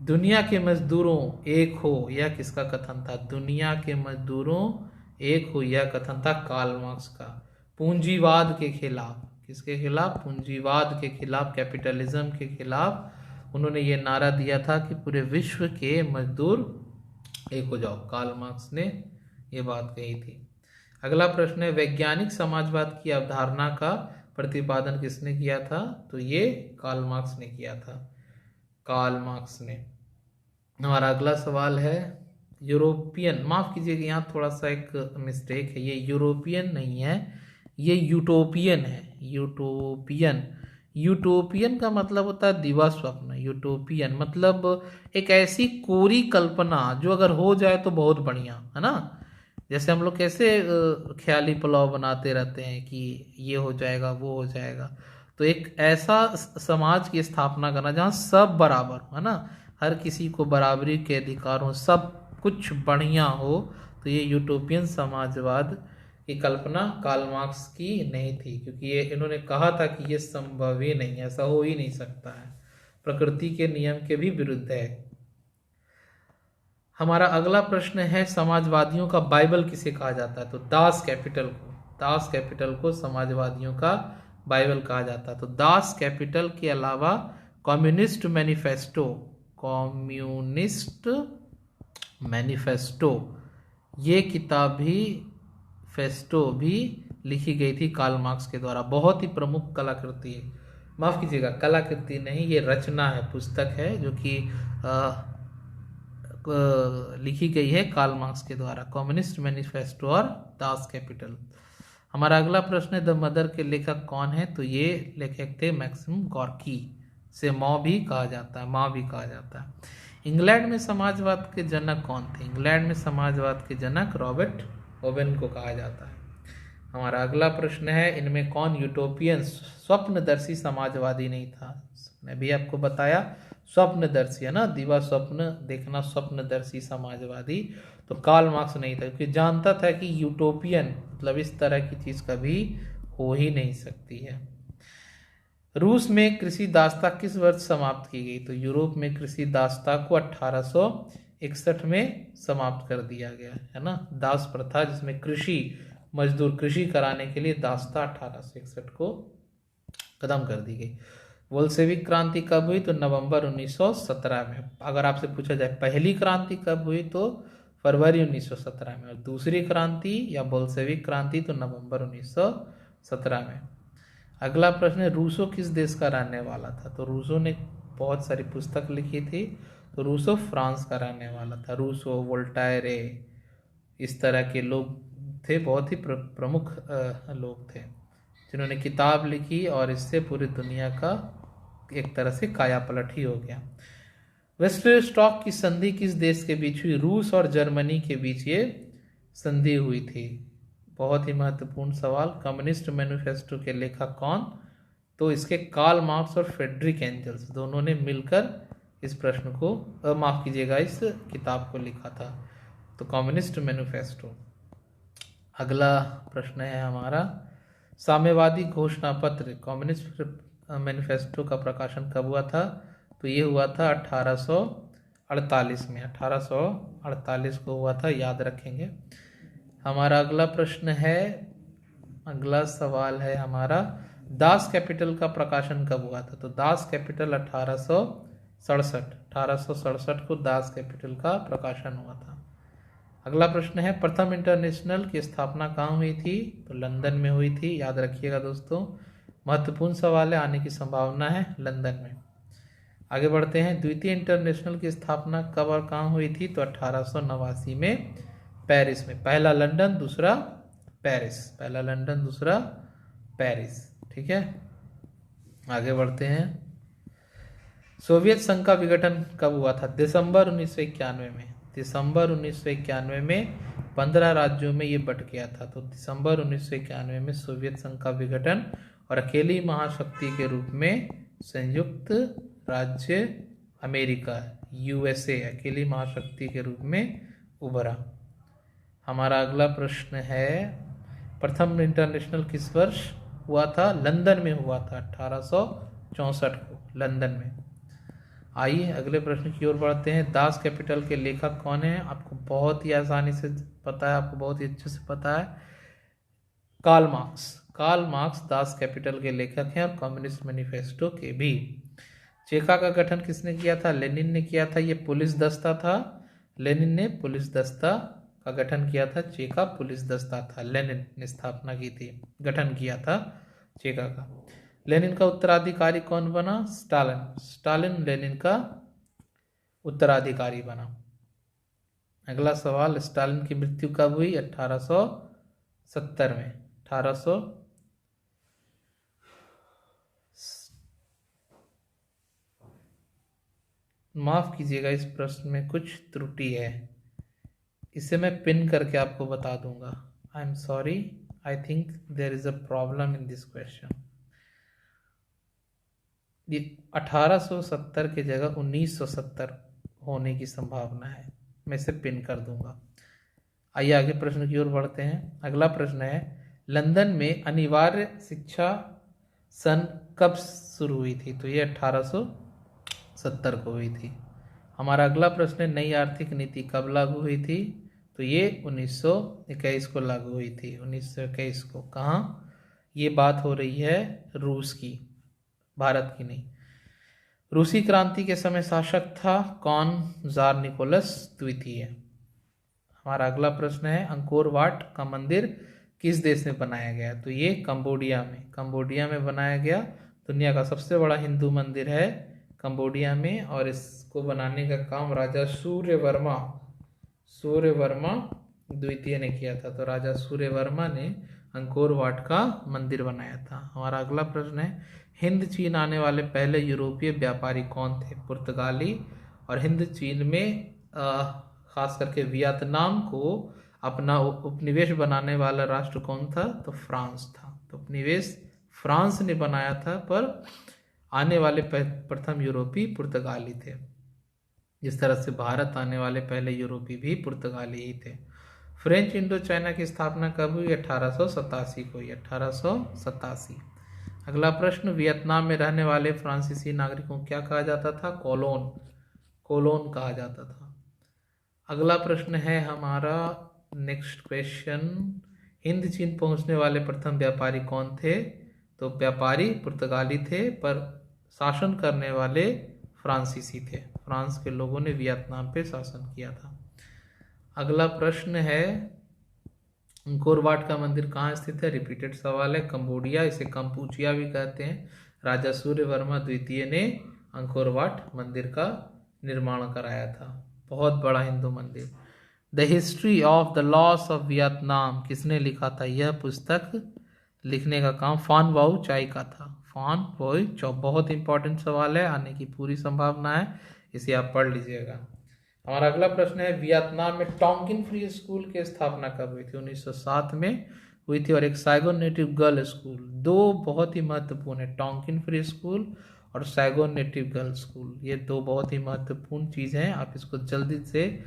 दुनिया के मजदूरों एक हो, यह किसका कथन था? दुनिया के मजदूरों एक हो, यह कथन था कार्ल मार्क्स का। पूंजीवाद के खिलाफ, किसके खिलाफ? पूंजीवाद के खिलाफ, कैपिटलिज्म के खिलाफ उन्होंने ये नारा दिया था कि पूरे विश्व के मजदूर एक हो जाओ। कार्ल मार्क्स ने ये बात कही थी। अगला प्रश्न है, वैज्ञानिक समाजवाद की अवधारणा का प्रतिपादन किसने किया था? तो ये कार्ल मार्क्स ने किया था, कार्ल मार्क्स ने। हमारा अगला सवाल है, यूरोपियन, माफ कीजिएगा यहाँ थोड़ा सा एक मिस्टेक है, ये यूरोपियन नहीं है, ये यूटोपियन है। यूटोपियन का मतलब होता है दिवा स्वप्न। यूटोपियन मतलब एक ऐसी कोरी कल्पना जो अगर हो जाए तो बहुत बढ़िया है ना। जैसे हम लोग कैसे ख्याली पुलाव बनाते रहते हैं कि ये हो जाएगा वो हो जाएगा, तो एक ऐसा समाज की स्थापना करना जहाँ सब बराबर है ना, हर किसी को बराबरी के अधिकार हो, सब कुछ बढ़िया हो। तो ये यूटोपियन समाजवाद की कल्पना कार्ल मार्क्स की नहीं थी, क्योंकि ये इन्होंने कहा था कि ये संभव ही नहीं है, ऐसा हो ही नहीं सकता है, प्रकृति के नियम के भी विरुद्ध है। हमारा अगला प्रश्न है, समाजवादियों का बाइबल किसे कहा जाता है? तो दास कैपिटल को समाजवादियों का बाइबल कहा जाता है। तो दास कैपिटल के अलावा कम्युनिस्ट मैनिफेस्टो ये किताब भी फेस्टो भी लिखी गई थी कार्ल मार्क्स के द्वारा। बहुत ही प्रमुख कलाकृति है, माफ कीजिएगा कलाकृति नहीं, ये रचना है, पुस्तक है जो कि लिखी गई है कार्ल मार्क्स के द्वारा, कम्युनिस्ट मैनिफेस्टो और दास कैपिटल। हमारा अगला प्रश्न है द मदर के लेखक कौन है? तो ये लेखक थे मैक्सिम गॉर्की, से माँ भी कहा जाता है, माँ भी कहा जाता है। इंग्लैंड में समाजवाद के जनक कौन थे? इंग्लैंड में समाजवाद के जनक रॉबर्ट ओवेन को कहा जाता है। हमारा अगला प्रश्न है इनमें कौन यूटोपियन स्वप्नदर्शी समाजवादी नहीं था? मैं भी आपको बताया स्वप्नदर्शी है ना, दिवा स्वप्न देखना, स्वप्नदर्शी समाजवादी। तो कार्ल मार्क्स नहीं था, क्योंकि जानता था कि यूटोपियन मतलब इस तरह की चीज कभी हो ही नहीं सकती है। रूस में कृषि दासता किस वर्ष समाप्त की गई? तो यूरोप में कृषि दासता को 1861 में समाप्त कर दिया गया है ना, दास प्रथा जिसमें कृषि मजदूर कृषि कराने के लिए दासता 1861 को खत्म कर दी गई। बोल्शेविक क्रांति कब हुई? तो नवंबर 1917 में। अगर आपसे पूछा जाए पहली क्रांति कब हुई तो फरवरी 1917 में, और दूसरी क्रांति या बोल्शेविक क्रांति तो नवंबर 1917 में। अगला प्रश्न है रूसो किस देश का रहने वाला था? तो रूसो ने बहुत सारी पुस्तक लिखी थी, तो रूसो फ्रांस का रहने वाला था। रूसो, वोल्टायरे, इस तरह के लोग थे, बहुत ही प्रमुख लोग थे जिन्होंने किताब लिखी, और इससे पूरी दुनिया का एक तरह से काया पलट ही हो गया। वेस्टरस्टॉक की संधि किस देश के बीच हुई? रूस और जर्मनी के बीच ये संधि हुई थी। बहुत ही महत्वपूर्ण सवाल। कम्युनिस्ट मैनिफेस्टो के लेखक कौन? तो इसके कार्ल मार्क्स और फ्रेडरिक एंजल्स दोनों ने मिलकर इस प्रश्न को माफ कीजिएगा इस किताब को लिखा था। तो कम्युनिस्ट मैनिफेस्टो। अगला प्रश्न है हमारा साम्यवादी घोषणा पत्र कम्युनिस्ट मैनिफेस्टो का प्रकाशन कब हुआ था? तो ये हुआ था 1848 में, 1848 को हुआ था, याद रखेंगे। हमारा अगला प्रश्न है, अगला सवाल है हमारा दास कैपिटल का प्रकाशन कब हुआ था? तो दास कैपिटल 1867 को दास कैपिटल का प्रकाशन हुआ था। अगला प्रश्न है प्रथम इंटरनेशनल की स्थापना कहाँ हुई थी? तो लंदन में हुई थी, याद रखिएगा दोस्तों, महत्वपूर्ण सवाल है, आने की संभावना है लंदन में। आगे बढ़ते हैं, द्वितीय इंटरनेशनल की स्थापना कब और कहाँ हुई थी? तो 1889 में पेरिस में। पहला लंदन दूसरा पेरिस, पहला लंदन दूसरा पेरिस, ठीक है। आगे बढ़ते हैं, सोवियत संघ का विघटन कब हुआ था? दिसंबर 1991 में। दिसंबर 1991 में 15 राज्यों में ये बट गया था। तो दिसंबर 1991 में सोवियत संघ का विघटन, और अकेली महाशक्ति के रूप में संयुक्त राज्य अमेरिका यूएसए अकेली महाशक्ति के रूप में उभरा। हमारा अगला प्रश्न है प्रथम इंटरनेशनल किस वर्ष हुआ था? लंदन में हुआ था 1864 को, लंदन में। आइए अगले प्रश्न की ओर बढ़ते हैं, दास कैपिटल के लेखक कौन है? आपको बहुत ही आसानी से पता है, आपको बहुत ही अच्छे से पता है, Karl Marx. Karl Marx Das Kapital के लेखक हैं और कम्युनिस्ट मैनिफेस्टो के भी। चेका का गठन किसने किया था? लेनिन ने किया था। ये पुलिस दस्ता था, लेनिन ने पुलिस दस्ता का गठन किया था। चेका पुलिस दस्ता था, लेनिन ने स्थापना की थी, गठन किया था चेका का। लेनिन का उत्तराधिकारी कौन बना? स्टालिन। स्टालिन लेनिन का उत्तराधिकारी बना। अगला सवाल, स्टालिन की मृत्यु कब हुई? 1870 में। 1800 माफ कीजिएगा, इस प्रश्न में कुछ त्रुटि है, इसे मैं पिन करके आपको बता दूंगा। I am sorry, I think there is a problem in this question. ये 1870 की जगह 1970 होने की संभावना है, मैं इसे पिन कर दूंगा। आइए आगे प्रश्न की ओर बढ़ते हैं। अगला प्रश्न है, लंदन में अनिवार्य शिक्षा सन कब शुरू हुई थी? तो ये 1870 को हुई थी। हमारा अगला प्रश्न है, नई आर्थिक नीति कब लागू हुई थी? तो ये 1921 को लागू हुई थी, 1921 को। कहाँ? ये बात हो रही है रूस की, भारत की नहीं। रूसी क्रांति के समय शासक था कौन? जार निकोलस द्वितीय। हमारा अगला प्रश्न है अंकोर वाट का मंदिर किस देश में बनाया गया? तो ये कंबोडिया में बनाया गया। दुनिया का सबसे बड़ा हिंदू मंदिर है कंबोडिया में, और इसको बनाने का काम राजा सूर्यवर्मा द्वितीय ने किया था। तो राजा सूर्यवर्मा ने अंकोर वाट का मंदिर बनाया था। हमारा अगला प्रश्न है हिंद चीन आने वाले पहले यूरोपीय व्यापारी कौन थे? पुर्तगाली। और हिंद चीन में खास करके वियतनाम को अपना उपनिवेश बनाने वाला राष्ट्र कौन था? तो फ्रांस था। तो उपनिवेश फ्रांस ने बनाया था, पर आने वाले प्रथम यूरोपी पुर्तगाली थे। जिस तरह से भारत आने वाले पहले यूरोपी भी पुर्तगाली ही थे। फ्रेंच इंडो चाइना की स्थापना कब हुई? 1887 को हुई, 1887। अगला प्रश्न वियतनाम में रहने वाले फ्रांसीसी नागरिकों को क्या कहा जाता था? कोलोन कहा जाता था। अगला प्रश्न है हमारा नेक्स्ट क्वेश्चन, हिंद चीन पहुंचने वाले प्रथम व्यापारी कौन थे? तो व्यापारी पुर्तगाली थे, पर शासन करने वाले फ्रांसीसी थे। फ्रांस के लोगों ने वियतनाम पे शासन किया था। अगला प्रश्न है अंकोर वाट का मंदिर कहाँ स्थित है? रिपीटेड सवाल है। कंबोडिया, इसे कंपूचिया भी कहते हैं। राजा सूर्यवर्मा द्वितीय ने अंकोर वाट मंदिर का निर्माण कराया था। बहुत बड़ा हिंदू मंदिर। The history of the loss of Vietnam किसने लिखा था? यह पुस्तक लिखने का काम फान बाओ चाई का था। फान बाओ चाई, बहुत इंपॉर्टेंट सवाल है, आने की पूरी संभावना है, इसे आप पढ़ लीजिएगा। हमारा अगला प्रश्न है वियतनाम में टोंकिन फ्री स्कूल की स्थापना कब हुई थी? 1907 में हुई थी। और एक साइगोन नेटिव गर्ल स्कूल, दो बहुत ही महत्वपूर्ण है, टोंकिन फ्री स्कूल और साइगोन नेटिव गर्ल स्कूल। ये दो बहुत ही महत्वपूर्ण चीज़ हैं। आप इसको जल्दी से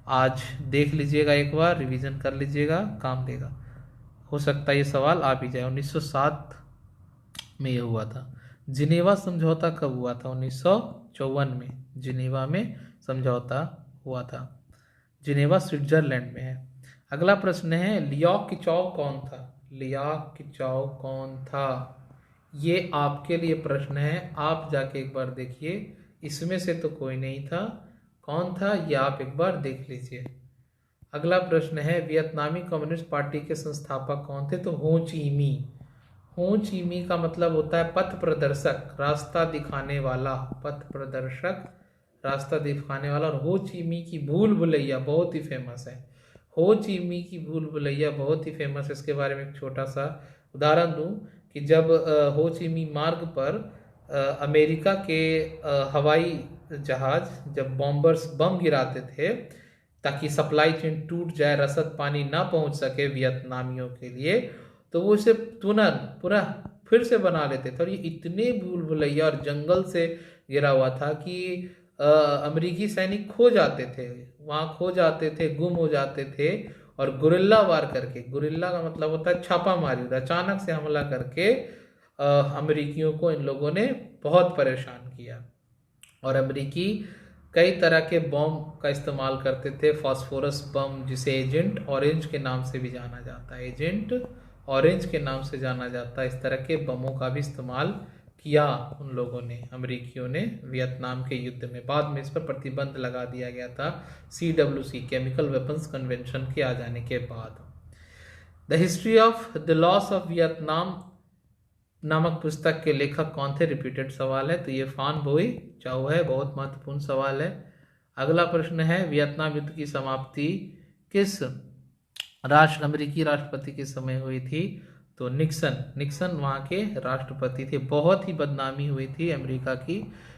आज देख लीजिएगा, एक बार रिवीजन कर लीजिएगा, काम देगा। हो सकता है ये सवाल आ भी जाए। 1907 में ये हुआ था। जिनेवा समझौता कब हुआ था? 1954 में जिनेवा में समझौता हुआ था। जिनेवा स्विट्जरलैंड में है। अगला प्रश्न है लियाओ किचाओ कौन था? लियाओ किचाओ कौन था? ये आपके लिए प्रश्न है, आप जाके एक बार देखिए, इसमें से तो कोई नहीं था। कौन था ये आप एक बार देख लीजिए। अगला प्रश्न है वियतनामी कम्युनिस्ट पार्टी के संस्थापक कौन थे? तो हो ची मी। हो ची मी का मतलब होता है पथ प्रदर्शक, रास्ता दिखाने वाला, पथ प्रदर्शक, रास्ता दिखाने वाला। और हो ची मी की भूल भुलैया बहुत ही फेमस है। हो ची मी की भूल भुलैया बहुत ही फेमस है। इसके बारे में एक छोटा सा उदाहरण दूं कि जब हो ची मी मार्ग पर अमेरिका के हवाई जहाज जब बॉम्बर्स बम गिराते थे ताकि सप्लाई चेन टूट जाए, रसद पानी ना पहुंच सके वियतनामियों के लिए, तो वो इसे पूरा फिर से बना लेते थे। और ये इतने भूल भुलैया और जंगल से घिरा हुआ था कि अमेरिकी सैनिक खो जाते थे, वहाँ खो जाते थे, गुम हो जाते थे। और गुरिल्ला वार करके, गुरिल्ला का मतलब होता है छापामारी, अचानक से हमला करके अमेरिकियों को इन लोगों ने बहुत परेशान किया। और अमेरिकी कई तरह के बम का इस्तेमाल करते थे। फास्फोरस बम, जिसे एजेंट ऑरेंज के नाम से भी जाना जाता है, एजेंट ऑरेंज के नाम से जाना जाता है। इस तरह के बमों का भी इस्तेमाल किया उन लोगों ने, अमेरिकियों ने वियतनाम के युद्ध में। बाद में इस पर प्रतिबंध लगा दिया गया था CWC, केमिकल वेपन्स कन्वेंशन के आ जाने के बाद। The history of the loss of Vietnam नामक पुस्तक के लेखक कौन थे? रिपीटेड सवाल है, तो ये फान बोई चाओ है, बहुत महत्वपूर्ण सवाल है। अगला प्रश्न है वियतनाम युद्ध की समाप्ति किस अमेरिकी राष्ट्रपति के समय हुई थी? तो निक्सन वहाँ के राष्ट्रपति थे। बहुत ही बदनामी हुई थी अमेरिका की,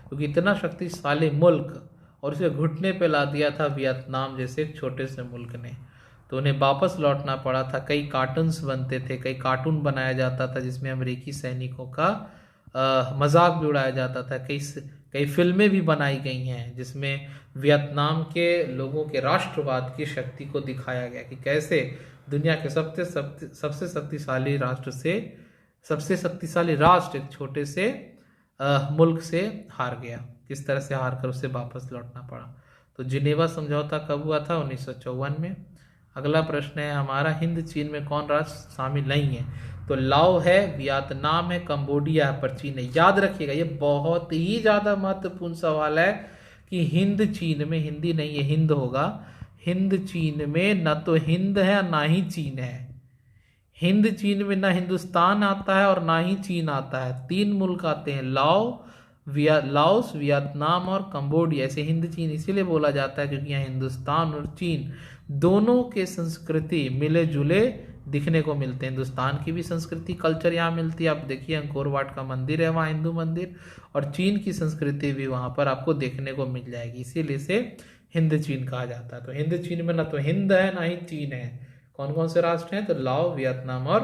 क्योंकि इतना शक्तिशाली मुल्क और उसे घुटने पे ला दिया था वियतनाम जैसे एक छोटे से मुल्क ने, तो उन्हें वापस लौटना पड़ा था। कई कार्टून्स बनते थे, कई कार्टून बनाया जाता था जिसमें अमेरिकी सैनिकों का मजाक भी उड़ाया जाता था। कई फिल्में भी बनाई गई हैं जिसमें वियतनाम के लोगों के राष्ट्रवाद की शक्ति को दिखाया गया कि कैसे दुनिया के सबसे शक्तिशाली राष्ट्र से सबसे शक्तिशाली राष्ट्र एक छोटे से मुल्क से हार गया, किस तरह से हार कर उसे वापस लौटना पड़ा। तो जिनेवा समझौता कब हुआ था? 1954 में। अगला प्रश्न है हमारा हिंद चीन में कौन राष्ट्र शामिल नहीं है? तो लाओ है, वियतनाम है, कंबोडिया है, पर चीन है। याद रखिएगा, ये बहुत ही ज़्यादा महत्वपूर्ण सवाल है कि हिंद चीन में, हिंदी नहीं ये हिंद होगा, हिंद चीन में न तो हिंद है ना ही चीन है। हिंद चीन में ना हिंदुस्तान आता है और ना ही चीन आता है। 3 मुल्क आते हैं, लाओस, वियतनाम और कंबोडिया। ऐसे हिंद चीन इसीलिए बोला जाता है क्योंकि यहाँ हिंदुस्तान और चीन दोनों के संस्कृति मिले जुले दिखने को मिलते हैं। हिंदुस्तान की भी संस्कृति, कल्चर यहाँ मिलती है। आप देखिए अंकोर वाट का मंदिर है वहाँ, हिंदू मंदिर, और चीन की संस्कृति भी वहाँ पर आपको देखने को मिल जाएगी। इसीलिए इसे हिंद चीन कहा जाता है। तो हिंद चीन में ना तो हिंद है ना ही चीन है। कौन कौन से राष्ट्र हैं? तो लाओ, वियतनाम और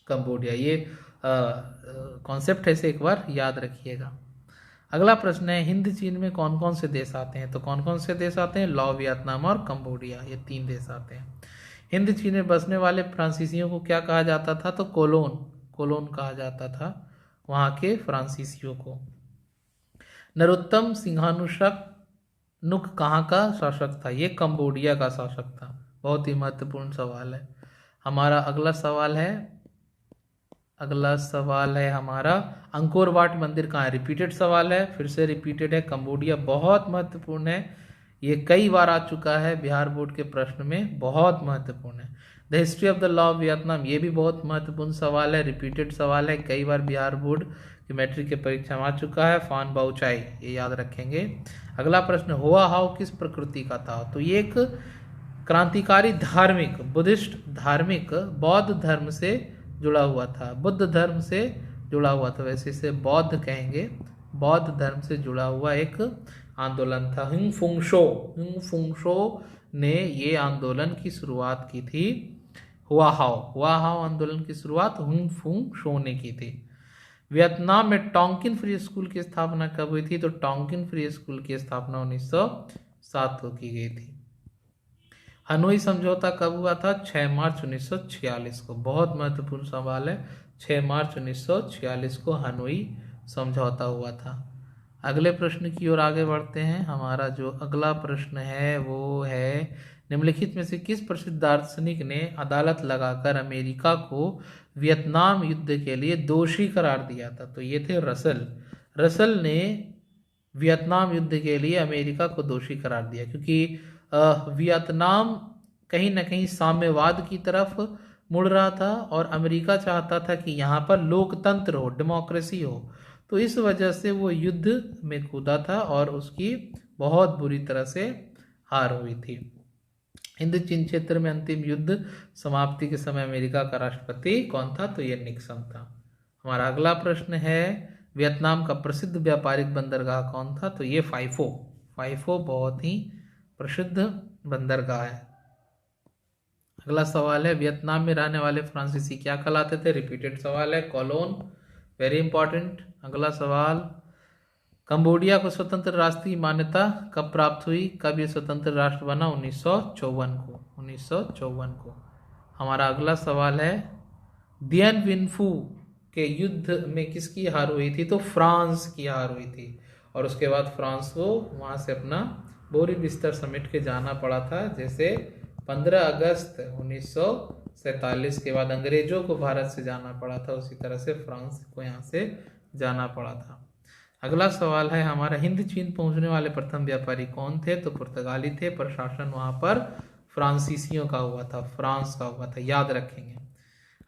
कंबोडिया। ये कॉन्सेप्ट है, इसे एक बार याद रखिएगा। अगला प्रश्न है, हिंद चीन में कौन कौन से देश आते हैं? तो कौन कौन से देश आते हैं? लाओ, वियतनाम और कंबोडिया, ये 3 देश आते हैं। हिंद चीन में बसने वाले फ्रांसीसियों को क्या कहा जाता था? तो कोलोन कहा जाता था वहाँ के फ्रांसीसियों को। नरोत्तम सिंहानुशक नुक कहाँ का शासक था? ये कंबोडिया का शासक था। बहुत ही महत्वपूर्ण सवाल है। हमारा अगला सवाल है हमारा, अंकोर वाट मंदिर कहाँ है? रिपीटेड सवाल है, फिर से रिपीटेड है। कंबोडिया बहुत महत्वपूर्ण है, ये कई बार आ चुका है बिहार बोर्ड के प्रश्न में, बहुत महत्वपूर्ण है। The history of the law of Vietnam, ये भी बहुत महत्वपूर्ण सवाल है, रिपीटेड सवाल है, कई बार बिहार बोर्ड की मैट्रिक के परीक्षा में आ चुका है। फान बाउचाई, ये याद रखेंगे। अगला प्रश्न, हुआ हाउ किस प्रकृति का था? तो ये एक क्रांतिकारी धार्मिक, बुद्धिस्ट धार्मिक, बौद्ध धर्म से जुड़ा हुआ था, बुद्ध धर्म से जुड़ा हुआ था, वैसे इसे बौद्ध कहेंगे। बौद्ध धर्म से जुड़ा हुआ एक आंदोलन था। हिंग फुंगशो ने ये आंदोलन की शुरुआत की थी। हुआ हाउ आंदोलन की शुरुआत हिंग फुंगशो ने की थी। वियतनाम में टोंकिन फ्री स्कूल की स्थापना कब हुई थी? तो टोंकिन फ्री स्कूल की स्थापना 1907 को की गई थी। हनोई समझौता कब हुआ था? 6 मार्च 1946 को। बहुत महत्वपूर्ण सवाल है, 6 मार्च 1946 को हनोई समझौता हुआ था। अगले प्रश्न की ओर आगे बढ़ते हैं। हमारा जो अगला प्रश्न है वो है, निम्नलिखित में से किस प्रसिद्ध दार्शनिक ने अदालत लगाकर अमेरिका को वियतनाम युद्ध के लिए दोषी करार दिया था? तो ये थे रसल ने वियतनाम युद्ध के लिए अमेरिका को दोषी करार दिया, क्योंकि वियतनाम कहीं ना कहीं साम्यवाद की तरफ मुड़ रहा था और अमेरिका चाहता था कि यहाँ पर लोकतंत्र हो, डेमोक्रेसी हो। तो इस वजह से वो युद्ध में कूदा था और उसकी बहुत बुरी तरह से हार हुई थी। हिंद चीन क्षेत्र में अंतिम युद्ध समाप्ति के समय अमेरिका का राष्ट्रपति कौन था? तो ये निक्सन था। हमारा अगला प्रश्न है, वियतनाम का प्रसिद्ध व्यापारिक बंदरगाह कौन था? तो ये फाइफो बहुत ही प्रसिद्ध बंदरगाह है। अगला सवाल है, वियतनाम में रहने वाले फ्रांसीसी क्या कहलाते थे? रिपीटेड सवाल है, कोलोन, वेरी इंपॉर्टेंट। अगला सवाल, कंबोडिया को स्वतंत्र राष्ट्र की मान्यता कब प्राप्त हुई? कब ये स्वतंत्र राष्ट्र बना? 1954 को। हमारा अगला सवाल है, दियन विनफू के युद्ध में किसकी हार हुई थी? तो फ्रांस की हार हुई थी, और उसके बाद फ्रांस को वहाँ से अपना बोरी बिस्तर समेट के जाना पड़ा था। जैसे 15 अगस्त 1947 के बाद अंग्रेजों को भारत से जाना पड़ा था, उसी तरह से फ्रांस को यहाँ से जाना पड़ा था। अगला सवाल है हमारा, हिंद चीन पहुंचने वाले प्रथम व्यापारी कौन थे? तो पुर्तगाली थे। प्रशासन वहाँ पर फ्रांसीसियों का हुआ था, फ्रांस का हुआ था, याद रखेंगे।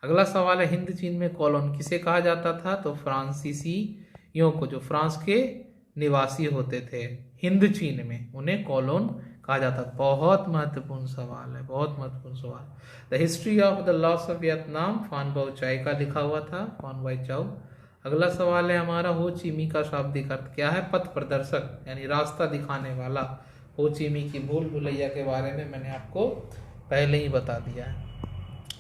अगला सवाल है, हिंद चीन में कॉलोन किसे कहा जाता था? तो फ्रांसीसियों को, जो फ्रांस के निवासी होते थे हिंद चीन में, उन्हें कॉलोन कहा जाता। बहुत महत्वपूर्ण सवाल है, बहुत महत्वपूर्ण सवाल। The history of the loss of Vietnam फान बाउचाई का लिखा हुआ था, फान बाउचाई। अगला सवाल है हमारा, हो ची मी का शाब्दिक अर्थ क्या है? पथ प्रदर्शक, यानी रास्ता दिखाने वाला। हो ची मी की भूल भुलैया के बारे में मैंने आपको पहले ही बता दिया है।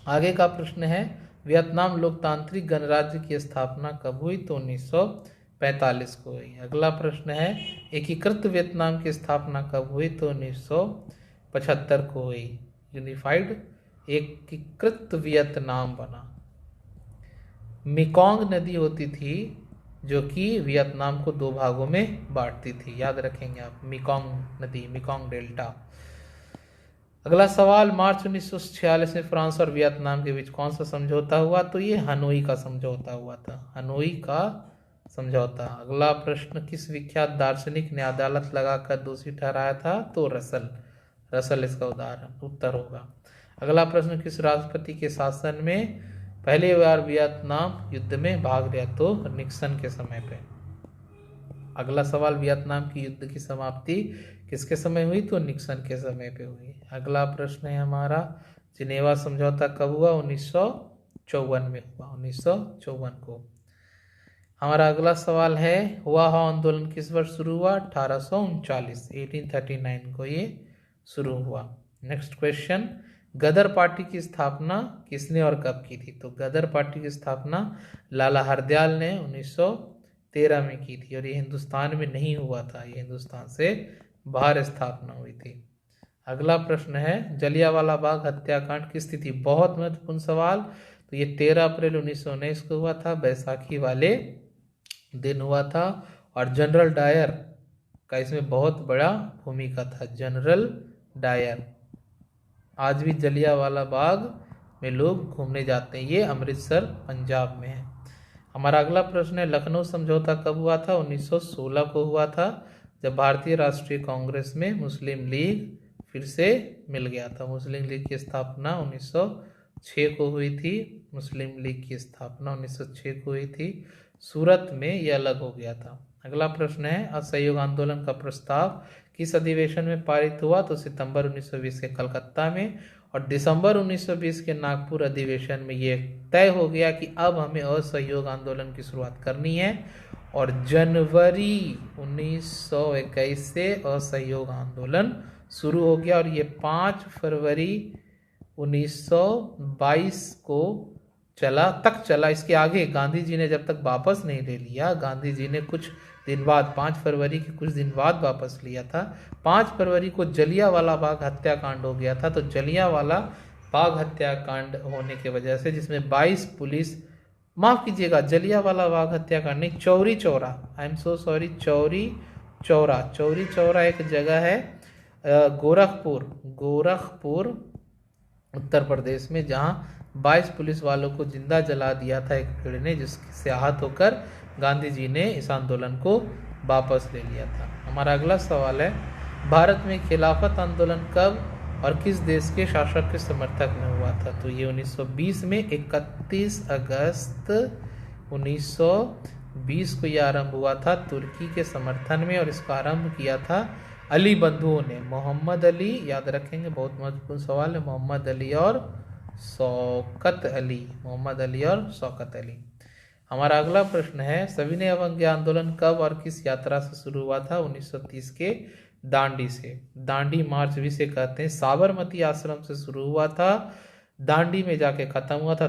आगे का प्रश्न है, वियतनाम लोकतांत्रिक गणराज्य की स्थापना कब हुई? तो 1945 को हुई। अगला प्रश्न है, एकीकृत वियतनाम की स्थापना कब हुई? तो 1975 को हुई। यूनिफाइड एकीकृत वियतनाम बना। मेकोंग नदी होती थी जो कि वियतनाम को 2 भागों में बांटती थी, याद रखेंगे आप, मेकोंग नदी, मेकोंग डेल्टा। अगला सवाल, मार्च 1946 में फ्रांस और वियतनाम के बीच कौन सा समझौता हुआ? तो ये हनोई का समझौता हुआ था, हनोई का समझौता। अगला प्रश्न, किस विख्यात दार्शनिक ने अदालत लगाकर दोषी ठहराया था? तो रसल, रसल इसका उदाहरण उत्तर होगा। अगला प्रश्न, किस राष्ट्रपति के शासन में पहली बार वियतनाम युद्ध में भाग लिया? तो निक्सन के समय पे। अगला सवाल, वियतनाम की युद्ध की समाप्ति किसके समय हुई? तो निक्सन के समय पे हुई। अगला प्रश्न है हमारा, जिनेवा समझौता कब हुआ? 1954 में हुआ, 1954 को। हमारा अगला सवाल है, हुआ हो आंदोलन किस वर्ष शुरू हुआ? 1839, 1839 को ये शुरू हुआ। नेक्स्ट क्वेश्चन, गदर पार्टी की स्थापना किसने और कब की थी? तो गदर पार्टी की स्थापना लाला हरदयाल ने 1913 में की थी, और ये हिंदुस्तान में नहीं हुआ था, ये हिंदुस्तान से बाहर स्थापना हुई थी। अगला प्रश्न है, जलियांवाला बाग हत्याकांड की स्थिति, बहुत महत्वपूर्ण सवाल। तो ये 13 अप्रैल 1919 को हुआ था, बैसाखी वाले दिन हुआ था, और जनरल डायर का इसमें बहुत बड़ा भूमिका था, जनरल डायर। आज भी जलियांवाला बाग में लोग घूमने जाते हैं, ये अमृतसर पंजाब में है। हमारा अगला प्रश्न है, लखनऊ समझौता कब हुआ था? 1916 को हुआ था, जब भारतीय राष्ट्रीय कांग्रेस में मुस्लिम लीग फिर से मिल गया था। मुस्लिम लीग की स्थापना 1906 को हुई थी, मुस्लिम लीग की स्थापना 1906 को हुई थी। सूरत में यह अलग हो गया था। अगला प्रश्न है, असहयोग आंदोलन का प्रस्ताव किस अधिवेशन में पारित हुआ? तो सितंबर 1920 के कलकत्ता में, और दिसंबर 1920 के नागपुर अधिवेशन में यह तय हो गया कि अब हमें असहयोग आंदोलन की शुरुआत करनी है, और जनवरी 1921 से असहयोग आंदोलन शुरू हो गया, और ये 5 फरवरी 1922 को चला। इसके आगे गांधी जी ने जब तक वापस नहीं ले लिया, गांधी जी ने कुछ दिन बाद 5 फरवरी के कुछ दिन बाद वापस लिया था। 5 फरवरी को जलियांवाला बाग हत्याकांड हो गया था। तो जलियांवाला बाग हत्याकांड होने की वजह से, जिसमें 22 पुलिस, माफ कीजिएगा, जलियांवाला बाग हत्याकांड नहीं, Chauri Chaura, I am so sorry, Chauri Chaura एक जगह है गोरखपुर उत्तर प्रदेश में, जहां 22 पुलिस वालों को जिंदा जला दिया था एक भीड़ ने, जिससे आहत होकर गांधी जी ने इस आंदोलन को वापस ले लिया था। हमारा अगला सवाल है, भारत में खिलाफत आंदोलन कब और किस देश के शासक के समर्थक में हुआ था? तो ये 1920 में 31 अगस्त 1920 को यह आरंभ हुआ था तुर्की के समर्थन में, और इसका आरंभ किया था अली बंधुओं ने, मोहम्मद अली, याद रखेंगे, बहुत महत्वपूर्ण सवाल है, मोहम्मद अली और शौकत अली। हमारा अगला प्रश्न है, सविनय अवज्ञा आंदोलन कब और किस यात्रा से शुरू हुआ था? 1930 के दांडी से। दांडी मार्च भी से कहते हैं। साबरमती आश्रम से शुरू हुआ था, दांडी में जाके खत्म हुआ था।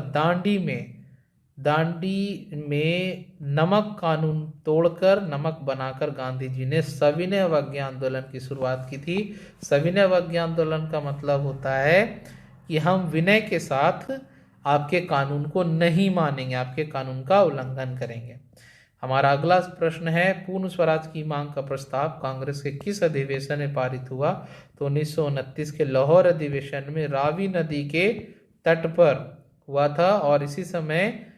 दांडी में नमक कानून तोड़कर नमक बनाकर गांधी जी ने सविनय अवज्ञा आंदोलन की शुरुआत की थी। सविनय अवज्ञा आंदोलन का मतलब होता है कि हम विनय के साथ आपके कानून को नहीं मानेंगे, आपके कानून का उल्लंघन करेंगे। हमारा अगला प्रश्न है, पूर्ण स्वराज की मांग का प्रस्ताव कांग्रेस के किस अधिवेशन में पारित हुआ? तो 1929 के लाहौर अधिवेशन में, रावी नदी के तट पर हुआ था, और इसी समय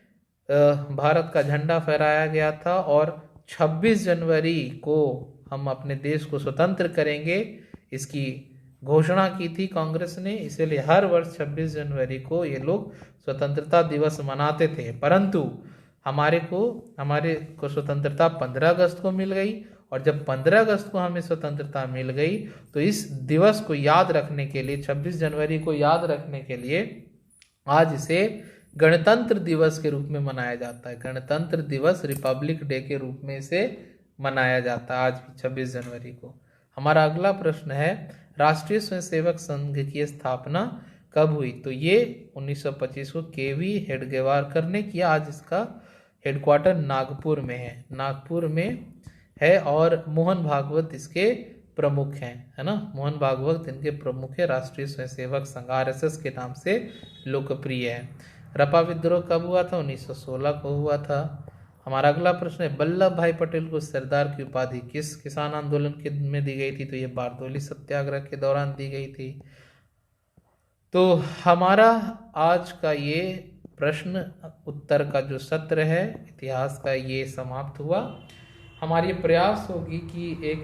भारत का झंडा फहराया गया था, और 26 जनवरी को हम अपने देश को स्वतंत्र करेंगे, इसकी घोषणा की थी कांग्रेस ने। इसलिए हर वर्ष 26 जनवरी को ये लोग स्वतंत्रता दिवस मनाते थे, परंतु हमारे को स्वतंत्रता 15 अगस्त को मिल गई, और जब 15 अगस्त को हमें स्वतंत्रता मिल गई, तो इस दिवस को याद रखने के लिए, 26 जनवरी को याद रखने के लिए आज इसे गणतंत्र दिवस के रूप में मनाया जाता है। गणतंत्र दिवस, रिपब्लिक डे के रूप में इसे मनाया जाता है आज भी 26 जनवरी को। हमारा अगला प्रश्न है, राष्ट्रीय स्वयंसेवक संघ की स्थापना कब हुई? तो ये 1925 को केवी हेडगेवारकर ने किया। आज इसका हेडक्वार्टर नागपुर में है, और मोहन भागवत इसके प्रमुख हैं, है ना। मोहन भागवत इनके प्रमुख है। राष्ट्रीय स्वयंसेवक संघ RSS के नाम से लोकप्रिय है। रपा विद्रोह कब हुआ था? 1916 को हुआ था। हमारा अगला प्रश्न है, वल्लभ भाई पटेल को सरदार की उपाधि किस किसान आंदोलन में दी गई थी? तो ये बारदोली सत्याग्रह के दौरान दी गई थी। तो हमारा आज का ये प्रश्न उत्तर का जो सत्र है इतिहास का, ये समाप्त हुआ। हमारी प्रयास होगी कि एक